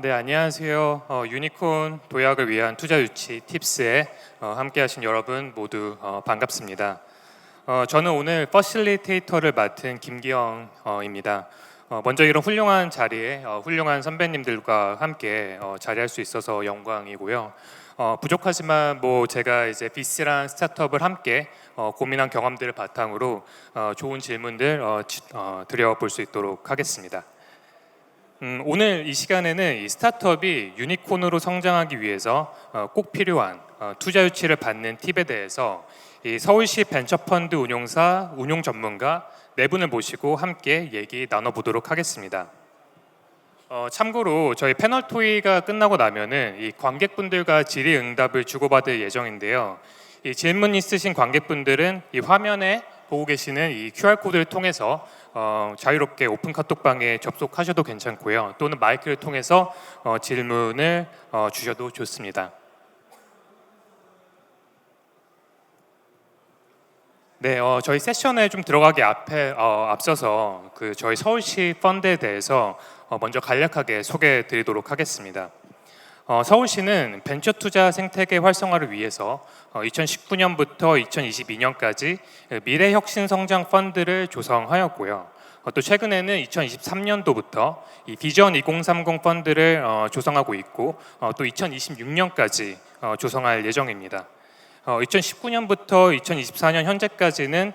네, 안녕하세요. 유니콘 도약을 위한 투자 유치 팁스에 함께하신 여러분 모두 반갑습니다. 저는 오늘 퍼실리테이터를 맡은 김기영입니다. 먼저 이런 훌륭한 자리에 훌륭한 선배님들과 함께 자리할 수 있어서 영광이고요. 부족하지만 제가 이제 비스랑 스타트업을 함께 고민한 경험들을 바탕으로 좋은 질문들 드려볼 수 있도록 하겠습니다. 오늘 이 시간에는 이 스타트업이 유니콘으로 성장하기 위해서 꼭 필요한 투자 유치를 받는 팁에 대해서 이 서울시 벤처펀드 운용사 운용 전문가 네 분을 모시고 함께 얘기 나눠보도록 하겠습니다. 참고로 저희 패널 토의가 끝나고 나면은 이 관객분들과 질의응답을 주고받을 예정인데요. 이 질문 있으신 관객분들은 이 화면에 보고 계시는 이 QR코드를 통해서 자유롭게 오픈 카톡방에 접속하셔도 괜찮고요. 또는 마이크를 통해서 질문을 주셔도 좋습니다. 네, 저희 세션에 좀 들어가기 앞서서 저희 서울시 펀드에 대해서 먼저 간략하게 소개해 드리도록 하겠습니다. 서울시는 벤처 투자 생태계 활성화를 위해서 2019년부터 2022년까지 미래혁신성장 펀드를 조성하였고요. 또 최근에는 2023년도부터 이 비전 2030 펀드를 조성하고 있고 또 2026년까지 조성할 예정입니다. 2019년부터 2024년 현재까지는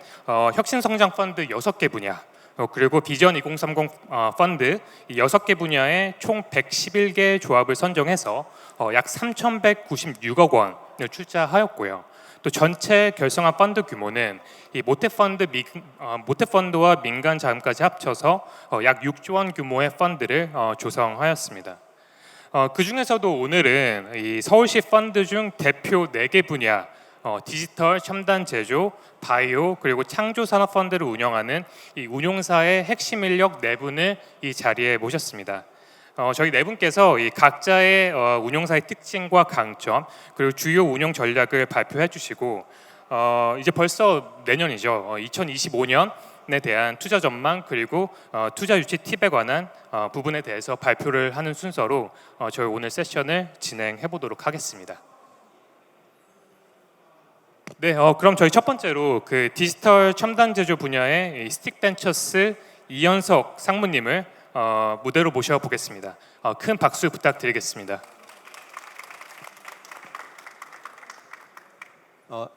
혁신성장 펀드 6개 분야 그리고 비전 2030 펀드 이 6개 분야에 총 111개 조합을 선정해서 약 3,196억 원을 출자하였고요. 또 전체 결성한 펀드 규모는 이 모태 펀드와 민간 자금까지 합쳐서 약 6조 원 규모의 펀드를 조성하였습니다. 그 중에서도 오늘은 이 서울시 펀드 중 대표 4개 분야 디지털, 첨단 제조, 바이오 그리고 창조 산업 펀드를 운영하는 이 운용사의 핵심 인력 4분을 이 자리에 모셨습니다. 저희 4분께서 이 각자의 운용사의 특징과 강점 그리고 주요 운용 전략을 발표해 주시고 이제 벌써 내년이죠. 2025년에 대한 투자 전망 그리고 투자 유치 팁에 관한 부분에 대해서 발표를 하는 순서로 저희 오늘 세션을 진행해 보도록 하겠습니다. 네, 그럼 저희 첫 번째로 그 디지털 첨단 제조 분야의 스틱벤처스 이현석 상무님을 무대로 모셔보겠습니다. 큰 박수 부탁드리겠습니다.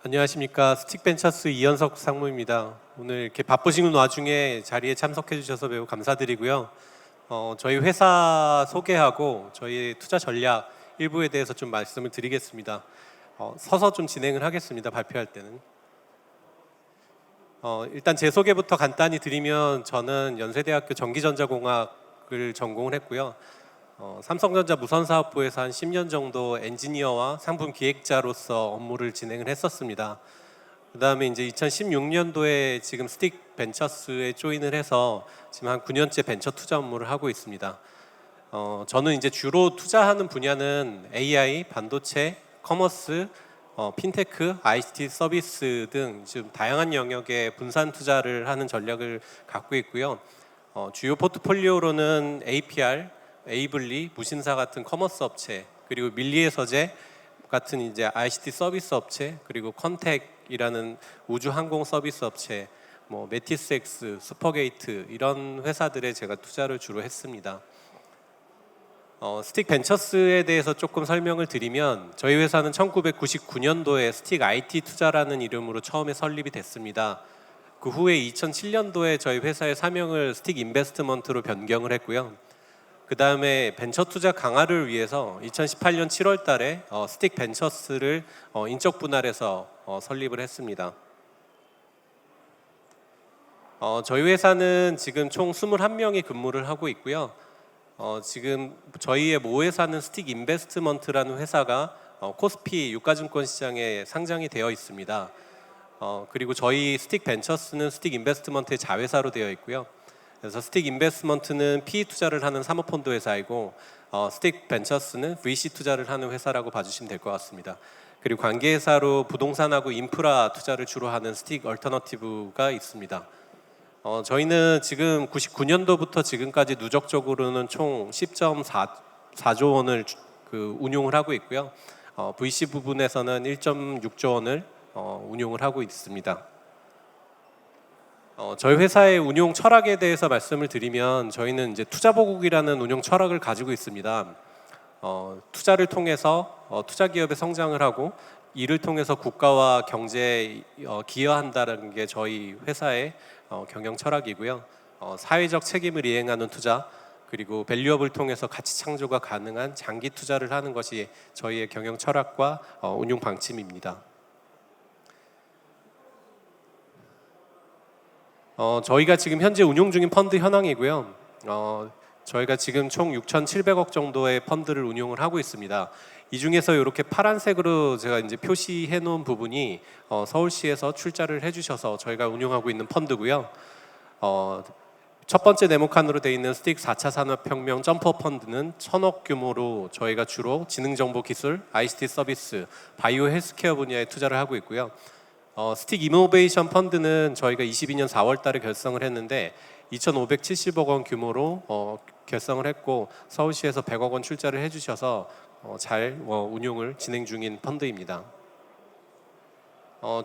안녕하십니까. 스틱벤처스 이현석 상무입니다. 오늘 이렇게 바쁘신 와중에 자리에 참석해 주셔서 매우 감사드리고요. 저희 회사 소개하고 저희 투자 전략 일부에 대해서 좀 말씀을 드리겠습니다. 서서 좀 진행을 하겠습니다. 발표할 때는. 일단 제 소개부터 간단히 드리면 저는 연세대학교 전기전자공학을 전공을 했고요. 삼성전자 무선사업부에서 한 10년 정도 엔지니어와 상품 기획자로서 업무를 진행을 했었습니다. 그 다음에 이제 2016년도에 지금 스틱 벤처스에 조인을 해서 지금 한 9년째 벤처 투자 업무를 하고 있습니다. 저는 이제 주로 투자하는 분야는 AI, 반도체, 커머스, 핀테크, ICT 서비스 등 좀 다양한 영역에 분산 투자를 하는 전략을 갖고 있고요. 주요 포트폴리오로는 APR, 에이블리, 무신사 같은 커머스 업체, 그리고 밀리에서제 같은 이제 ICT 서비스 업체, 그리고 컨택이라는 우주 항공 서비스 업체, 메티스엑스, 슈퍼게이트 이런 회사들에 제가 투자를 주로 했습니다. 스틱 벤처스에 대해서 조금 설명을 드리면 저희 회사는 1999년도에 스틱 IT 투자라는 이름으로 처음에 설립이 됐습니다. 그 후에 2007년도에 저희 회사의 사명을 스틱 인베스트먼트로 변경을 했고요. 그 다음에 벤처 투자 강화를 위해서 2018년 7월 달에 스틱 벤처스를 인적 분할해서 설립을 했습니다. 저희 회사는 지금 총 21명이 근무를 하고 있고요. 지금 저희의 모회사는 스틱 인베스트먼트라는 회사가 코스피 유가증권 시장에 상장이 되어 있습니다. 그리고 저희 스틱 벤처스는 스틱 인베스트먼트의 자회사로 되어 있고요. 그래서 스틱 인베스트먼트는 PE 투자를 하는 사모펀드 회사이고 스틱 벤처스는 VC 투자를 하는 회사라고 봐주시면 될 것 같습니다. 그리고 관계회사로 부동산하고 인프라 투자를 주로 하는 스틱 얼터너티브가 있습니다. 저희는 지금 99년도부터 지금까지 누적적으로는 총 10.4 4조 원을 운용을 하고 있고요. VC 부분에서는 1.6조 원을 운용을 하고 있습니다. 저희 회사의 운용 철학에 대해서 말씀을 드리면 저희는 이제 투자보국이라는 운용 철학을 가지고 있습니다. 투자를 통해서 투자 기업의 성장을 하고 이를 통해서 국가와 경제에 기여한다는 게 저희 회사의 경영 철학이고요. 사회적 책임을 이행하는 투자 그리고 밸류업을 통해서 가치 창조가 가능한 장기 투자를 하는 것이 저희의 경영 철학과 운용 방침입니다. 저희가 지금 현재 운용 중인 펀드 현황이고요. 저희가 지금 총 6,700억 정도의 펀드를 운용을 하고 있습니다. 이 중에서 이렇게 파란색으로 제가 이제 표시해 놓은 부분이 서울시에서 출자를 해주셔서 저희가 운용하고 있는 펀드고요. 첫 번째 네모칸으로 되어 있는 스틱 4차 산업혁명 점퍼 펀드는 1,000억 규모로 저희가 주로 지능정보기술, ICT 서비스, 바이오 헬스케어 분야에 투자를 하고 있고요. 스틱 이노베이션 펀드는 저희가 22년 4월 달에 결성을 했는데 2,570억 원 규모로 결성을 했고 서울시에서 100억 원 출자를 해주셔서 잘 운용을 진행 중인 펀드입니다.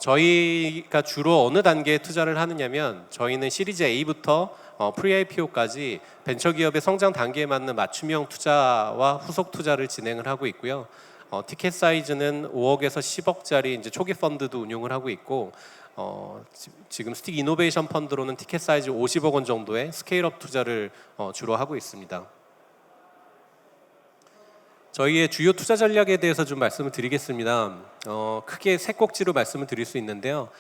저희가 주로 어느 단계에 투자를 하느냐면 저희는 시리즈 A부터 프리-IPO까지 벤처기업의 성장 단계에 맞는 맞춤형 투자와 후속 투자를 진행을 하고 있고요. 티켓 사이즈는 5억에서 10억짜리 이제 초기 펀드도 운용을 하고 있고 지금 스틱 이노베이션 펀드로는 티켓 사이즈 50억 원 정도의 스케일업 투자를 주로 하고 있습니다. 저희의 주요 투자 전략에 대해서 좀 말씀을 드리겠습니다. 크게 세 꼭지로 말씀을 드릴 수 있는데요.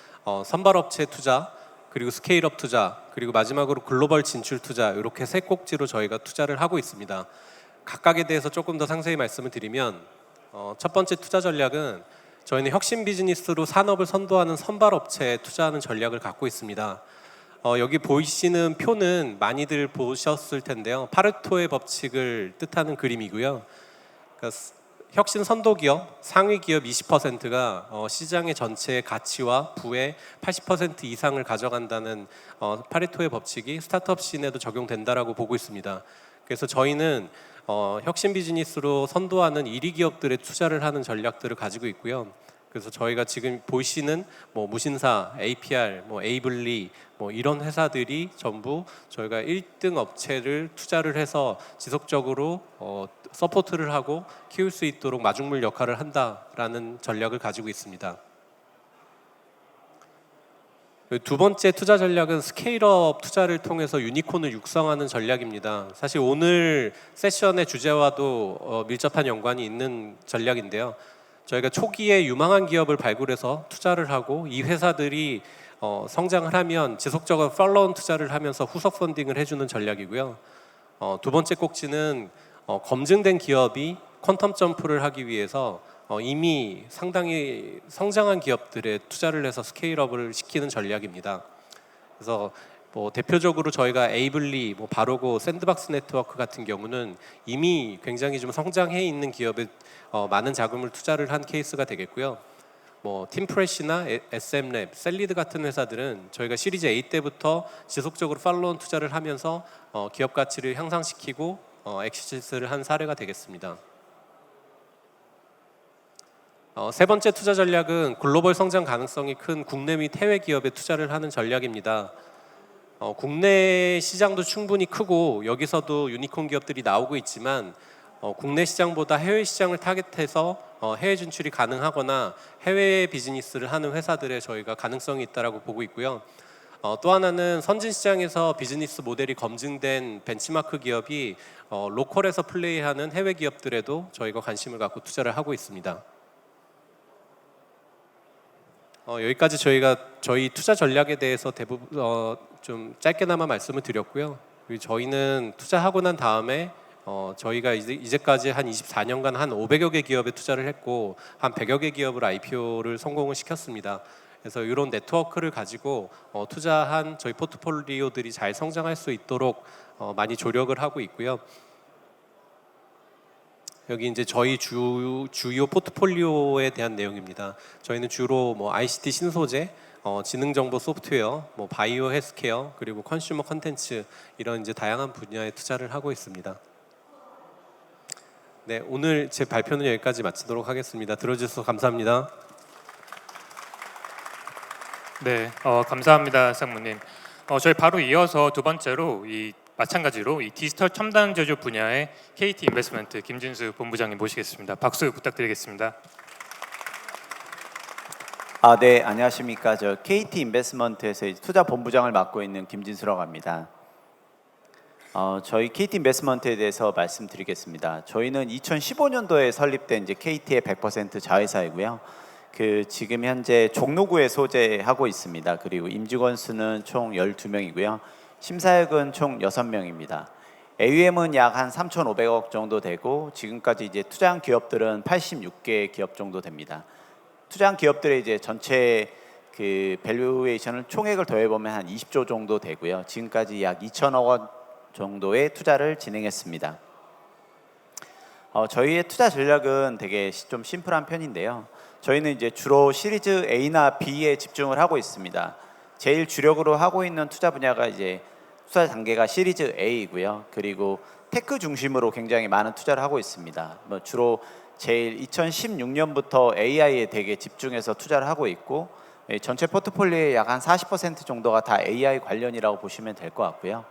선발업체 투자, 그리고 스케일업 투자, 그리고 마지막으로 글로벌 진출 투자 이렇게 세 꼭지로 저희가 투자를 하고 있습니다. 각각에 대해서 조금 더 상세히 말씀을 드리면 첫 번째 투자 전략은 저희는 혁신 비즈니스로 산업을 선도하는 선발업체에 투자하는 전략을 갖고 있습니다. 여기 보이시는 표는 많이들 보셨을 텐데요. 파레토의 법칙을 뜻하는 그림이고요. 그러니까 혁신 선도 기업, 상위 기업 20%가 시장의 전체 가치와 부의 80% 이상을 가져간다는 파레토의 법칙이 스타트업 씬에도 적용된다라고 보고 있습니다. 그래서 저희는 혁신 비즈니스로 선도하는 1위 기업들에 투자를 하는 전략들을 가지고 있고요. 그래서 저희가 지금 보시는 무신사, APR, 에이블리 이런 회사들이 전부 저희가 1등 업체를 투자를 해서 지속적으로 서포트를 하고 키울 수 있도록 마중물 역할을 한다라는 전략을 가지고 있습니다. 두 번째 투자 전략은 스케일업 투자를 통해서 유니콘을 육성하는 전략입니다. 사실 오늘 세션의 주제와도 밀접한 연관이 있는 전략인데요. 저희가 초기에 유망한 기업을 발굴해서 투자를 하고 이 회사들이 성장을 하면 지속적으로 팔로운 투자를 하면서 후속 펀딩을 해주는 전략이고요. 두 번째 꼭지는 검증된 기업이 퀀텀 점프를 하기 위해서 이미 상당히 성장한 기업들에 투자를 해서 스케일업을 시키는 전략입니다. 그래서 대표적으로 저희가 에이블리, 바로고, 샌드박스 네트워크 같은 경우는 이미 굉장히 좀 성장해 있는 기업에 많은 자금을 투자를 한 케이스가 되겠고요. 팀프레시나 SM랩, 셀리드 같은 회사들은 저희가 시리즈 A 때부터 지속적으로 팔로운 투자를 하면서 기업 가치를 향상시키고 엑시트를 한 사례가 되겠습니다. 세 번째 투자 전략은 글로벌 성장 가능성이 큰 국내 및 해외 기업에 투자를 하는 전략입니다. 국내 시장도 충분히 크고 여기서도 유니콘 기업들이 나오고 있지만 국내 시장보다 해외 시장을 타겟해서 해외 진출이 가능하거나 해외 비즈니스를 하는 회사들에 저희가 가능성이 있다고 보고 있고요. 또 하나는 선진 시장에서 비즈니스 모델이 검증된 벤치마크 기업이 로컬에서 플레이하는 해외 기업들에도 저희가 관심을 갖고 투자를 하고 있습니다. 여기까지 저희가 저희 투자 전략에 대해서 대부분 좀 짧게나마 말씀을 드렸고요. 그리고 저희는 투자하고 난 다음에 저희가 이제까지 한 24년간 한 500여 개 기업에 투자를 했고 한 100여 개 기업을 IPO를 성공을 시켰습니다. 그래서 이런 네트워크를 가지고 투자한 저희 포트폴리오들이 잘 성장할 수 있도록 많이 조력을 하고 있고요. 여기 이제 저희 주요 포트폴리오에 대한 내용입니다. 저희는 주로 ICT 신소재, 지능정보 소프트웨어, 바이오 헬스케어, 그리고 컨슈머 컨텐츠 이런 이제 다양한 분야에 투자를 하고 있습니다. 네, 오늘 제 발표는 여기까지 마치도록 하겠습니다. 들어주셔서 감사합니다. 네, 감사합니다, 상무님. 저희 바로 이어서 두 번째로 마찬가지로 이 디지털 첨단 제조 분야의 KT 인베스트먼트 김진수 본부장님 모시겠습니다. 박수 부탁드리겠습니다. 네, 안녕하십니까. 저 KT 인베스트먼트에서 투자 본부장을 맡고 있는 김진수라고 합니다. 저희 KT 인베스트먼트에 대해서 말씀드리겠습니다. 저희는 2015년도에 설립된 이제 KT의 100% 자회사이고요. 지금 현재 종로구에 소재하고 있습니다. 그리고 임직원 수는 총 12명이고요. 심사역은 총 6명입니다. AUM은 약 한 3,500억 정도 되고 지금까지 이제 투자한 기업들은 86개 기업 정도 됩니다. 투자한 기업들의 이제 전체 밸류에이션을 총액을 더해 보면 한 20조 정도 되고요. 지금까지 약 2천억 원 정도의 투자를 진행했습니다. 저희의 투자 전략은 되게 좀 심플한 편인데요. 저희는 이제 주로 시리즈 A나 B에 집중을 하고 있습니다. 제일 주력으로 하고 있는 투자 분야가 이제 투자 단계가 시리즈 A이고요. 그리고 테크 중심으로 굉장히 많은 투자를 하고 있습니다. 주로 제일 2016년부터 AI에 되게 집중해서 투자를 하고 있고 전체 포트폴리오의 약 한 40% 정도가 다 AI 관련이라고 보시면 될 것 같고요.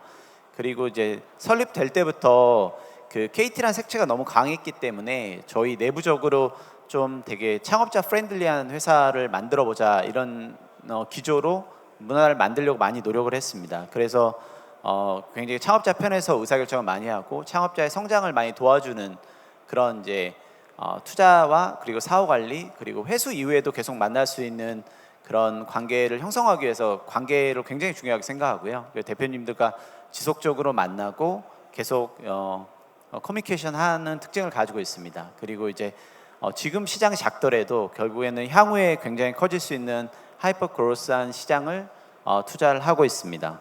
그리고 이제 설립될 때부터 KT라는 색채가 너무 강했기 때문에 저희 내부적으로 좀 되게 창업자 프렌들리한 회사를 만들어 보자 이런 기조로 문화를 만들려고 많이 노력을 했습니다. 그래서 굉장히 창업자 편에서 의사결정을 많이 하고 창업자의 성장을 많이 도와주는 그런 이제 투자와 그리고 사후 관리 그리고 회수 이후에도 계속 만날 수 있는 그런 관계를 형성하기 위해서 관계를 굉장히 중요하게 생각하고요. 대표님들과 지속적으로 만나고 계속 커뮤니케이션하는 특징을 가지고 있습니다. 그리고 이제 지금 시장이 작더라도 결국에는 향후에 굉장히 커질 수 있는 하이퍼 그로스한 시장을 투자를 하고 있습니다.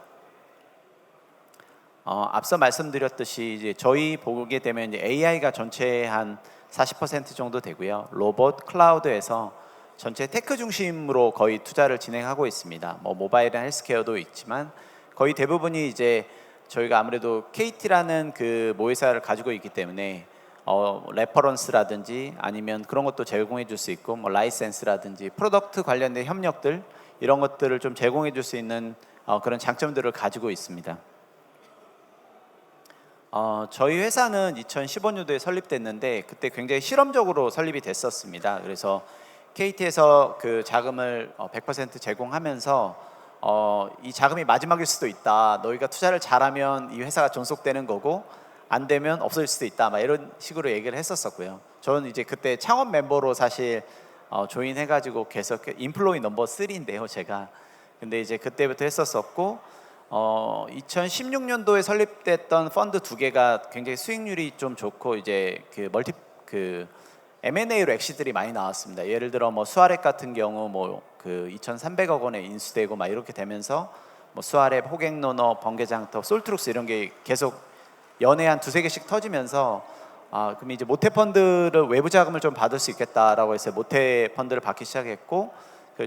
앞서 말씀드렸듯이 이제 저희 보게 되면 이제 AI가 전체의 한 40% 정도 되고요. 로봇, 클라우드에서 전체 테크 중심으로 거의 투자를 진행하고 있습니다. 모바일이나 헬스케어도 있지만 거의 대부분이 이제 저희가 아무래도 KT라는 모회사를 가지고 있기 때문에 레퍼런스라든지 아니면 그런 것도 제공해 줄 수 있고 라이센스라든지 프로덕트 관련된 협력들 이런 것들을 좀 제공해 줄 수 있는 그런 장점들을 가지고 있습니다. 저희 회사는 2015년도에 설립됐는데 그때 굉장히 실험적으로 설립이 됐었습니다. 그래서 KT에서 자금을 100% 제공하면서 이 자금이 마지막일 수도 있다. 너희가 투자를 잘하면 이 회사가 존속되는 거고 안 되면 없어질 수도 있다. 이런 식으로 얘기를 했었었고요. 저는 이제 그때 창업 멤버로 사실 조인해가지고 계속 인플로이 넘버 3인데요, 제가. 근데 이제 그때부터 했었었고 2016년도에 설립됐던 펀드 두 개가 굉장히 수익률이 좀 좋고 이제 M&A로 엑시들이 많이 나왔습니다. 예를 들어 수아랩 같은 경우 2,300억 원에 인수되고 이렇게 되면서 수아랩, 호갱노너, 번개장터, 솔트룩스 이런 게 계속 연에 한 두세 개씩 터지면서 그럼 이제 모태 펀드를 외부 자금을 좀 받을 수 있겠다라고 해서 모태 펀드를 받기 시작했고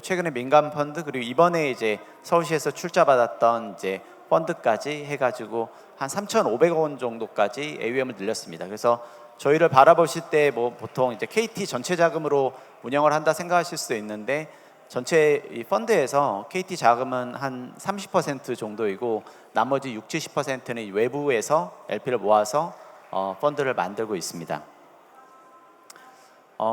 최근에 민간 펀드 그리고 이번에 이제 서울시에서 출자받았던 이제 펀드까지 해가지고 한 3,500억 원 정도까지 AUM을 늘렸습니다. 그래서 저희를 바라보실 때 보통 이제 KT 전체 자금으로 운영을 한다 생각하실 수도 있는데 전체 이 펀드에서 KT 자금은 한 30% 정도이고 나머지 60-70%는 외부에서 LP를 모아서 펀드를 만들고 있습니다.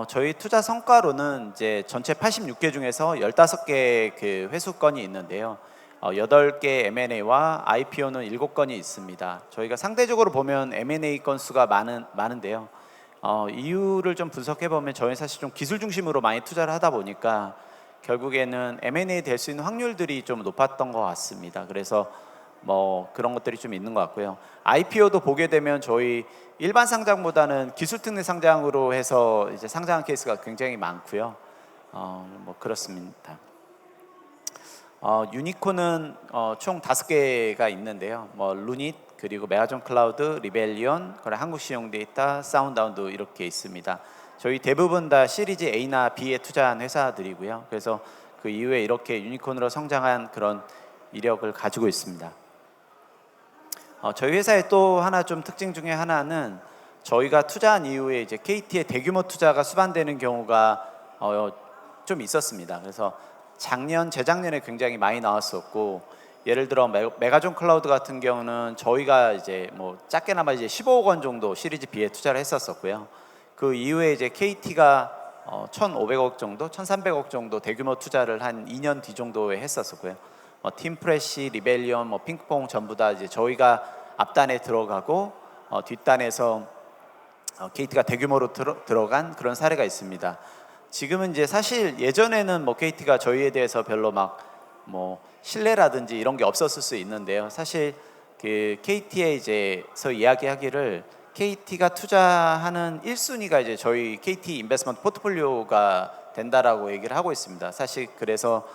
저희 투자 성과로는 이제 전체 86개 중에서 15개 회수건이 있는데요. 8개 M&A와 IPO는 7건이 있습니다. 저희가 상대적으로 보면 M&A 건수가 많은데요. 이유를 좀 분석해 보면 저희 사실 좀 기술 중심으로 많이 투자를 하다 보니까 결국에는 M&A 될 수 있는 확률들이 좀 높았던 것 같습니다. 그래서 그런 것들이 좀 있는 것 같고요. IPO도 보게 되면 저희 일반 상장보다는 기술 특례 상장으로 해서 이제 상장한 케이스가 굉장히 많고요. 그렇습니다. 유니콘은 총 5개가 있는데요. 루닛 그리고 메가존 클라우드, 리벨리온, 한국신용데이터, 사운드아웃도 이렇게 있습니다. 저희 대부분 다 시리즈 A나 B에 투자한 회사들이고요. 그래서 그 이후에 이렇게 유니콘으로 성장한 그런 이력을 가지고 있습니다. 저희 회사의 또 하나 좀 특징 중에 하나는 저희가 투자한 이후에 이제 KT의 대규모 투자가 수반되는 경우가 좀 있었습니다. 그래서 작년, 재작년에 굉장히 많이 나왔었고, 예를 들어 메가존 클라우드 같은 경우는 저희가 이제 뭐 작게나마 이제 15억 원 정도 시리즈 B에 투자를 했었었고요. 그 이후에 이제 KT가 1,500억 정도, 1,300억 정도 대규모 투자를 한 2년 뒤 정도에 했었었고요. 팀프레시, 리벨리온, 핑크퐁 전부 다 이제 저희가 앞단에 들어가고 뒷단에서 KT가 대규모로 들어간 그런 사례가 있습니다. 지금은 이제 사실 예전에는 KT가 저희에 대해서 별로 신뢰라든지 이런 게 없었을 수 있는데요. 사실 그 KT에 이제서 이야기하기를 KT가 투자하는 1순위가 이제 저희 KT 인베스트먼트 포트폴리오가 된다라고 얘기를 하고 있습니다. 사실 그래서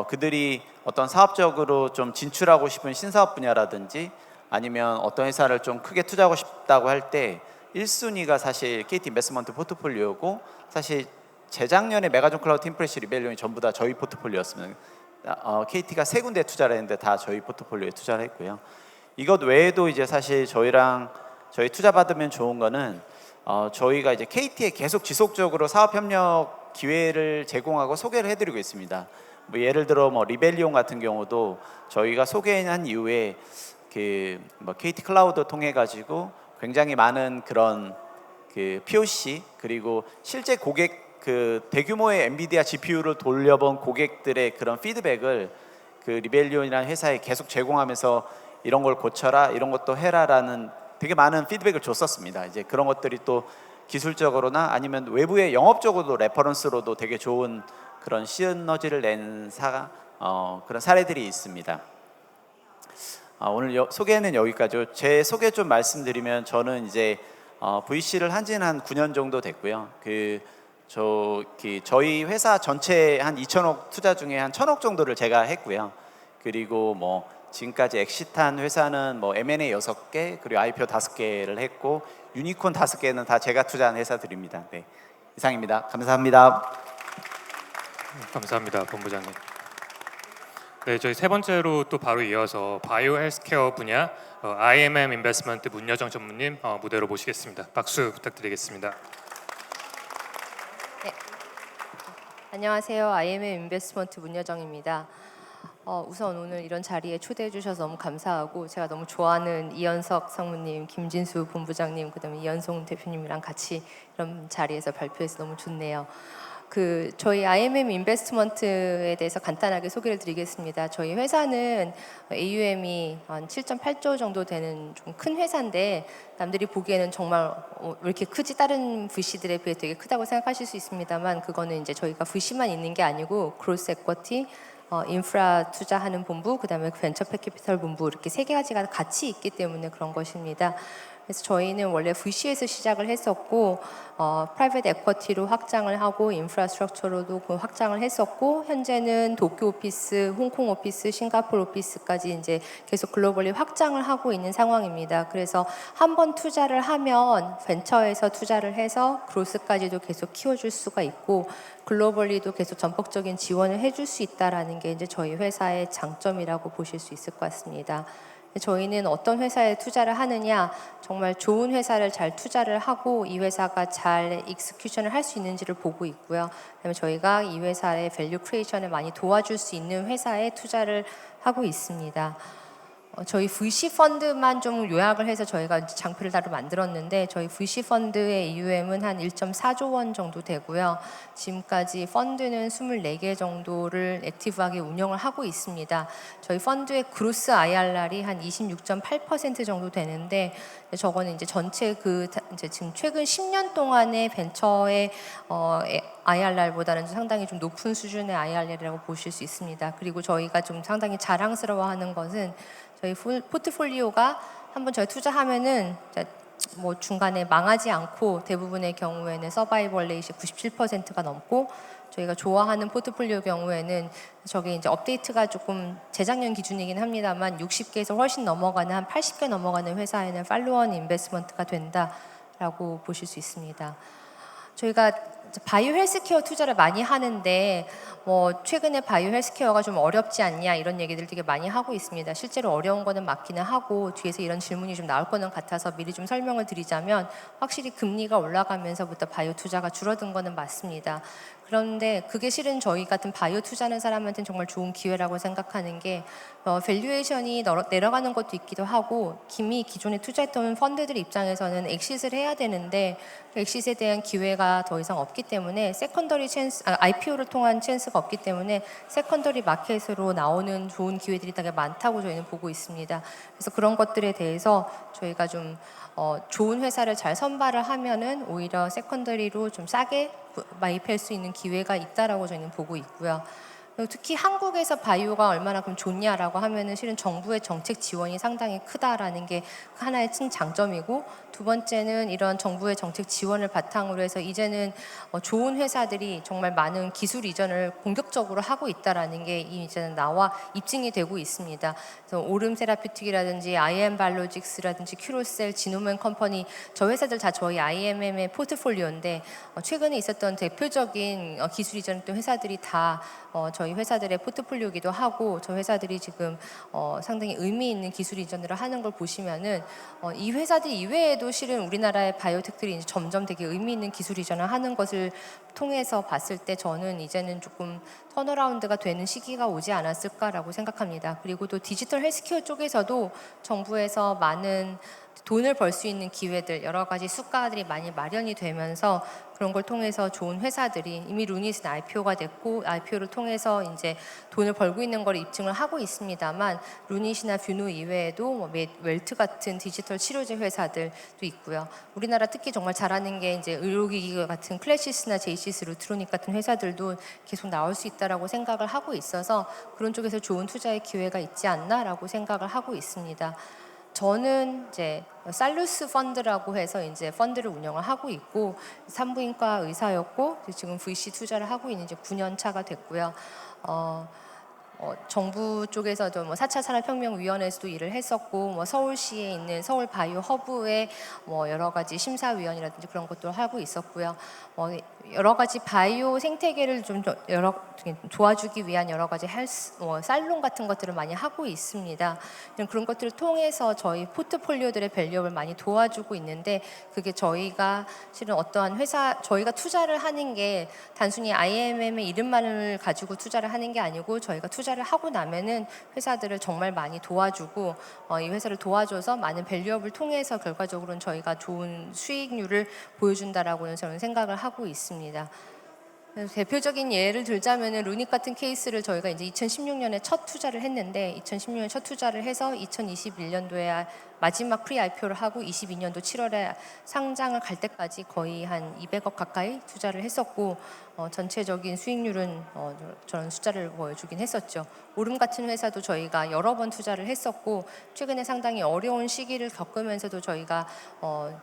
그들이 어떤 사업적으로 좀 진출하고 싶은 신사업 분야라든지 아니면 어떤 회사를 좀 크게 투자하고 싶다고 할 때 1순위가 사실 KT 인베스트먼트 포트폴리오고, 사실 재작년에 메가존 클라우드, 팀프레시, 리벨리온이 전부 다 저희 포트폴리오였습니다. KT가 3군데 투자를 했는데 다 저희 포트폴리오에 투자를 했고요. 이것 외에도 이제 사실 저희 투자 받으면 좋은 거는 저희가 이제 KT에 계속 지속적으로 사업 협력 기회를 제공하고 소개를 해드리고 있습니다. 예를 들어 리벨리온 같은 경우도 저희가 소개한 이후에 KT 클라우드 통해 가지고 굉장히 많은 그런 POC, 그리고 실제 고객 대규모의 엔비디아 GPU를 돌려본 고객들의 그런 피드백을 리벨리온이라는 회사에 계속 제공하면서 이런 걸 고쳐라, 이런 것도 해라라는 되게 많은 피드백을 줬었습니다. 이제 그런 것들이 또 기술적으로나 아니면 외부의 영업적으로도 레퍼런스로도 되게 좋은 그런 시너지를 낸 그런 사례들이 있습니다. 오늘 소개는 여기까지요. 제 소개 좀 말씀드리면, 저는 이제 VC를 한 지는 한 9년 정도 됐고요. 저희 회사 전체 한 2천억 투자 중에 한 1,000억 정도를 제가 했고요. 그리고 지금까지 엑시트한 회사는 M&A 6개, 그리고 IPO 5개를 했고, 유니콘 5개는 다 제가 투자한 회사들입니다. 네, 이상입니다. 감사합니다. 감사합니다, 본부장님. 네, 저희 세 번째로 또 바로 이어서 바이오 헬스케어 분야 IMM 인베스트먼트 문여정 전무님 무대로 모시겠습니다. 박수 부탁드리겠습니다. 네. 안녕하세요. IMM 인베스트먼트 문여정입니다. 우선 오늘 이런 자리에 초대해 주셔서 너무 감사하고, 제가 너무 좋아하는 이현석 상무님, 김진수 본부장님, 그다음에 이현송 대표님이랑 같이 이런 자리에서 발표해서 너무 좋네요. 저희 IMM 인베스트먼트에 대해서 간단하게 소개를 드리겠습니다. 저희 회사는 AUM이 한 7.8조 정도 되는 좀 큰 회사인데, 남들이 보기에는 정말 왜 이렇게 크지, 다른 VC들에 비해 되게 크다고 생각하실 수 있습니다만, 그거는 이제 저희가 VC만 있는 게 아니고 그로스 에쿼티, 인프라 투자하는 본부, 그다음에 벤처 캐피털 본부, 이렇게 3가지가 같이 있기 때문에 그런 것입니다. 그래서 저희는 원래 VC에서 시작을 했었고, 프라이빗 에쿼티로 확장을 하고 인프라스트럭처로도 확장을 했었고, 현재는 도쿄 오피스, 홍콩 오피스, 싱가포르 오피스까지 이제 계속 글로벌리 확장을 하고 있는 상황입니다. 그래서 한번 투자를 하면 벤처에서 투자를 해서 그로스까지도 계속 키워줄 수가 있고, 글로벌리도 계속 전폭적인 지원을 해줄 수 있다라는 게 이제 저희 회사의 장점이라고 보실 수 있을 것 같습니다. 저희는 어떤 회사에 투자를 하느냐, 정말 좋은 회사를 잘 투자를 하고 이 회사가 잘 익스큐션을 할 수 있는지를 보고 있고요. 그다음에 저희가 이 회사의 밸류 크리에이션을 많이 도와줄 수 있는 회사에 투자를 하고 있습니다. 저희 VC 펀드만 좀 요약을 해서 저희가 장표를 따로 만들었는데, 저희 VC 펀드의 AUM은 한 1.4조 원 정도 되고요. 지금까지 펀드는 24개 정도를 액티브하게 운영을 하고 있습니다. 저희 펀드의 그로스 IRR이 한 26.8% 정도 되는데, 저거는 이제 전체 이제 지금 최근 10년 동안의 벤처의 IRR보다는 상당히 좀 높은 수준의 IRR이라고 보실 수 있습니다. 그리고 저희가 좀 상당히 자랑스러워하는 것은, 저희 포트폴리오가 한번 저희 투자하면은 중간에 망하지 않고, 대부분의 경우에는 서바이벌 레이시 97%가 넘고, 저희가 좋아하는 포트폴리오 경우에는 저게 이제 업데이트가 조금 재작년 기준이긴 합니다만 60개에서 훨씬 넘어가는, 한 80개 넘어가는 회사에는 팔로원 인베스트먼트가 된다라고 보실 수 있습니다. 저희가 바이오 헬스케어 투자를 많이 하는데 뭐 최근에 바이오 헬스케어가 좀 어렵지 않냐 이런 얘기들 되게 많이 하고 있습니다. 실제로 어려운 거는 맞기는 하고 뒤에서 이런 질문이 좀 나올 거는 같아서 미리 좀 설명을 드리자면 확실히 금리가 올라가면서부터 바이오 투자가 줄어든 거는 맞습니다. 그런데 그게 실은 저희 같은 바이오 투자하는 사람한테는 정말 좋은 기회라고 생각하는 게 밸류에이션이 내려가는 것도 있기도 하고 이미 기존에 투자했던 펀드들 입장에서는 엑시트를 해야 되는데 그 엑시트에 대한 기회가 더 이상 없기 때문에 IPO를 통한 찬스가 없기 때문에 세컨더리 마켓으로 나오는 좋은 기회들이 되게 많다고 저희는 보고 있습니다. 그래서 그런 것들에 대해서 저희가 좀 좋은 회사를 잘 선발을 하면은 오히려 세컨더리로 좀 싸게 매입할 수 있는 기회가 있다라고 저희는 보고 있고요. 특히 한국에서 바이오가 얼마나 그럼 좋냐라고 하면은 실은 정부의 정책 지원이 상당히 크다라는 게 하나의 큰 장점이고, 두 번째는 이런 정부의 정책 지원을 바탕으로 해서 이제는 좋은 회사들이 정말 많은 기술 이전을 공격적으로 하고 있다라는 게 이제는 나와 입증이 되고 있습니다. 그래서 오름 세라피틱이라든지 IM 발로직스라든지 큐로셀, 지노맨 컴퍼니, 저 회사들 다 저희 IMM의 포트폴리오인데 최근에 있었던 대표적인 기술 이전했던 회사들이 다 저희 회사들의 포트폴리오이기도 하고, 저 회사들이 지금 상당히 의미 있는 기술 이전을 하는 걸 보시면은 이 회사들 이외에도 실은 우리나라의 바이오텍들이 이제 점점 되게 의미 있는 기술 이전을 하는 것을 통해서 봤을 때 저는 이제는 조금 턴어라운드가 되는 시기가 오지 않았을까라고 생각합니다. 그리고 또 디지털 헬스케어 쪽에서도 정부에서 많은 돈을 벌 수 있는 기회들, 여러 가지 수가들이 많이 마련이 되면서 그런 걸 통해서 좋은 회사들이 이미 루닛은 IPO가 됐고 IPO를 통해서 이제 돈을 벌고 있는 걸 입증을 하고 있습니다만, 루닛이나 뷰노 이외에도 뭐 웰트 같은 디지털 치료제 회사들도 있고요. 우리나라 특히 정말 잘하는 게 이제 의료기기 같은 클래시스나 제이시스, 루트로닉 같은 회사들도 계속 나올 수 있다라고 생각을 하고 있어서 그런 쪽에서 좋은 투자의 기회가 있지 않나라고 생각을 하고 있습니다. 저는 이제 살루스 펀드라고 해서 이제 펀드를 운영을 하고 있고, 산부인과 의사였고 지금 VC 투자를 하고 있는 이제 9년 차가 됐고요. 정부 쪽에서도 뭐 4차 산업혁명위원회에서도 일을 했었고, 뭐 서울시에 있는 서울 바이오 허브의 뭐 여러 가지 심사위원이라든지 그런 것도 하고 있었고요. 여러 가지 바이오 생태계를 좀 도와주기 위한 여러 가지 살롱 같은 것들을 많이 하고 있습니다. 그런 것들을 통해서 저희 포트폴리오들의 밸류업을 많이 도와주고 있는데, 그게 저희가 실은 어떠한 회사, 저희가 투자를 하는 게 단순히 IMM의 이름만을 가지고 투자를 하는 게 아니고, 저희가 투자를 하고 나면은 회사들을 정말 많이 도와주고 이 회사를 도와줘서 많은 밸류업을 통해서 결과적으로는 저희가 좋은 수익률을 보여준다라고는 저는 생각을 하고 있습니다. 대표적인 예를 들자면은 루닛 같은 케이스를 저희가 이제 2016년에 첫 투자를 했는데, 2016년에 첫 투자를 해서 2021년도에 마지막 프리 IPO를 하고 22년도 7월에 상장을 갈 때까지 거의 한 200억 가까이 투자를 했었고, 전체적인 수익률은 저런 숫자를 보여주긴 했었죠. 오름 같은 회사도 저희가 여러 번 투자를 했었고, 최근에 상당히 어려운 시기를 겪으면서도 저희가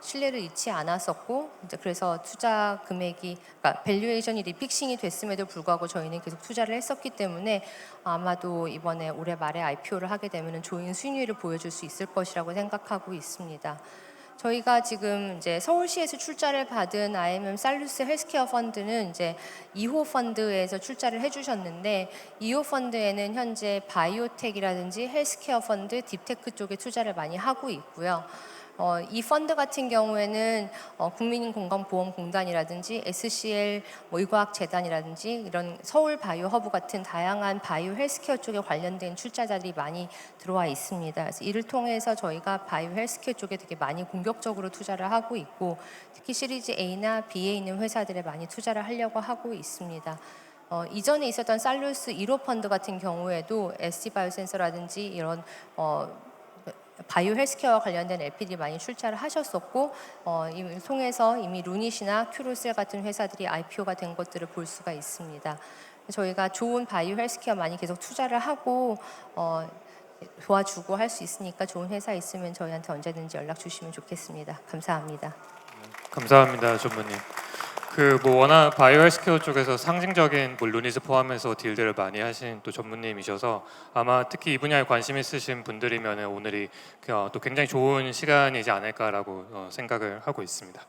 신뢰를 잃지 않았었고, 이제 그래서 투자 금액이, 그러니까 밸류에이션이 리픽싱이 됐음에도 불구하고 저희는 계속 투자를 했었기 때문에 아마도 이번에 올해 말에 IPO를 하게 되면 좋은 수익률을 보여줄 수 있을 것이라고 생각하고 있습니다. 저희가 지금 이제 서울시에서 출자를 받은 IMM 살루스 헬스케어 펀드는 이제 2호 펀드에서 출자를 해주셨는데, 2호 펀드에는 현재 바이오텍이라든지 헬스케어 펀드, 딥테크 쪽에 투자를 많이 하고 있고요. 이 펀드 같은 경우에는 국민건강보험공단이라든지 SCL 의과학재단이라든지 이런 서울 바이오 허브 같은 다양한 바이오 헬스케어 쪽에 관련된 출자자들이 많이 들어와 있습니다. 그래서 이를 통해서 저희가 바이오 헬스케어 쪽에 되게 많이 공격적으로 투자를 하고 있고, 특히 시리즈 A나 B에 있는 회사들에 많이 투자를 하려고 하고 있습니다. 이전에 있었던 살루스 1호 펀드 같은 경우에도 SC바이오센서라든지 이런 바이오 헬스케어와 관련된 LP들이 많이 출자를 하셨었고, 이를 통해서 이미 루닛이나 큐로셀 같은 회사들이 IPO가 된 것들을 볼 수가 있습니다. 저희가 좋은 바이오 헬스케어 많이 계속 투자를 하고 도와주고 할 수 있으니까 좋은 회사 있으면 저희한테 언제든지 연락 주시면 좋겠습니다. 감사합니다. 감사합니다, 전무님. 뭐 워낙 바이오 헬스케어 쪽에서 상징적인 뭐 루닛을 포함해서 딜들을 많이 하신 또 전무님이셔서 아마 특히 이 분야에 관심 있으신 분들이면 오늘이 또 굉장히 좋은 시간이지 않을까라고 생각을 하고 있습니다.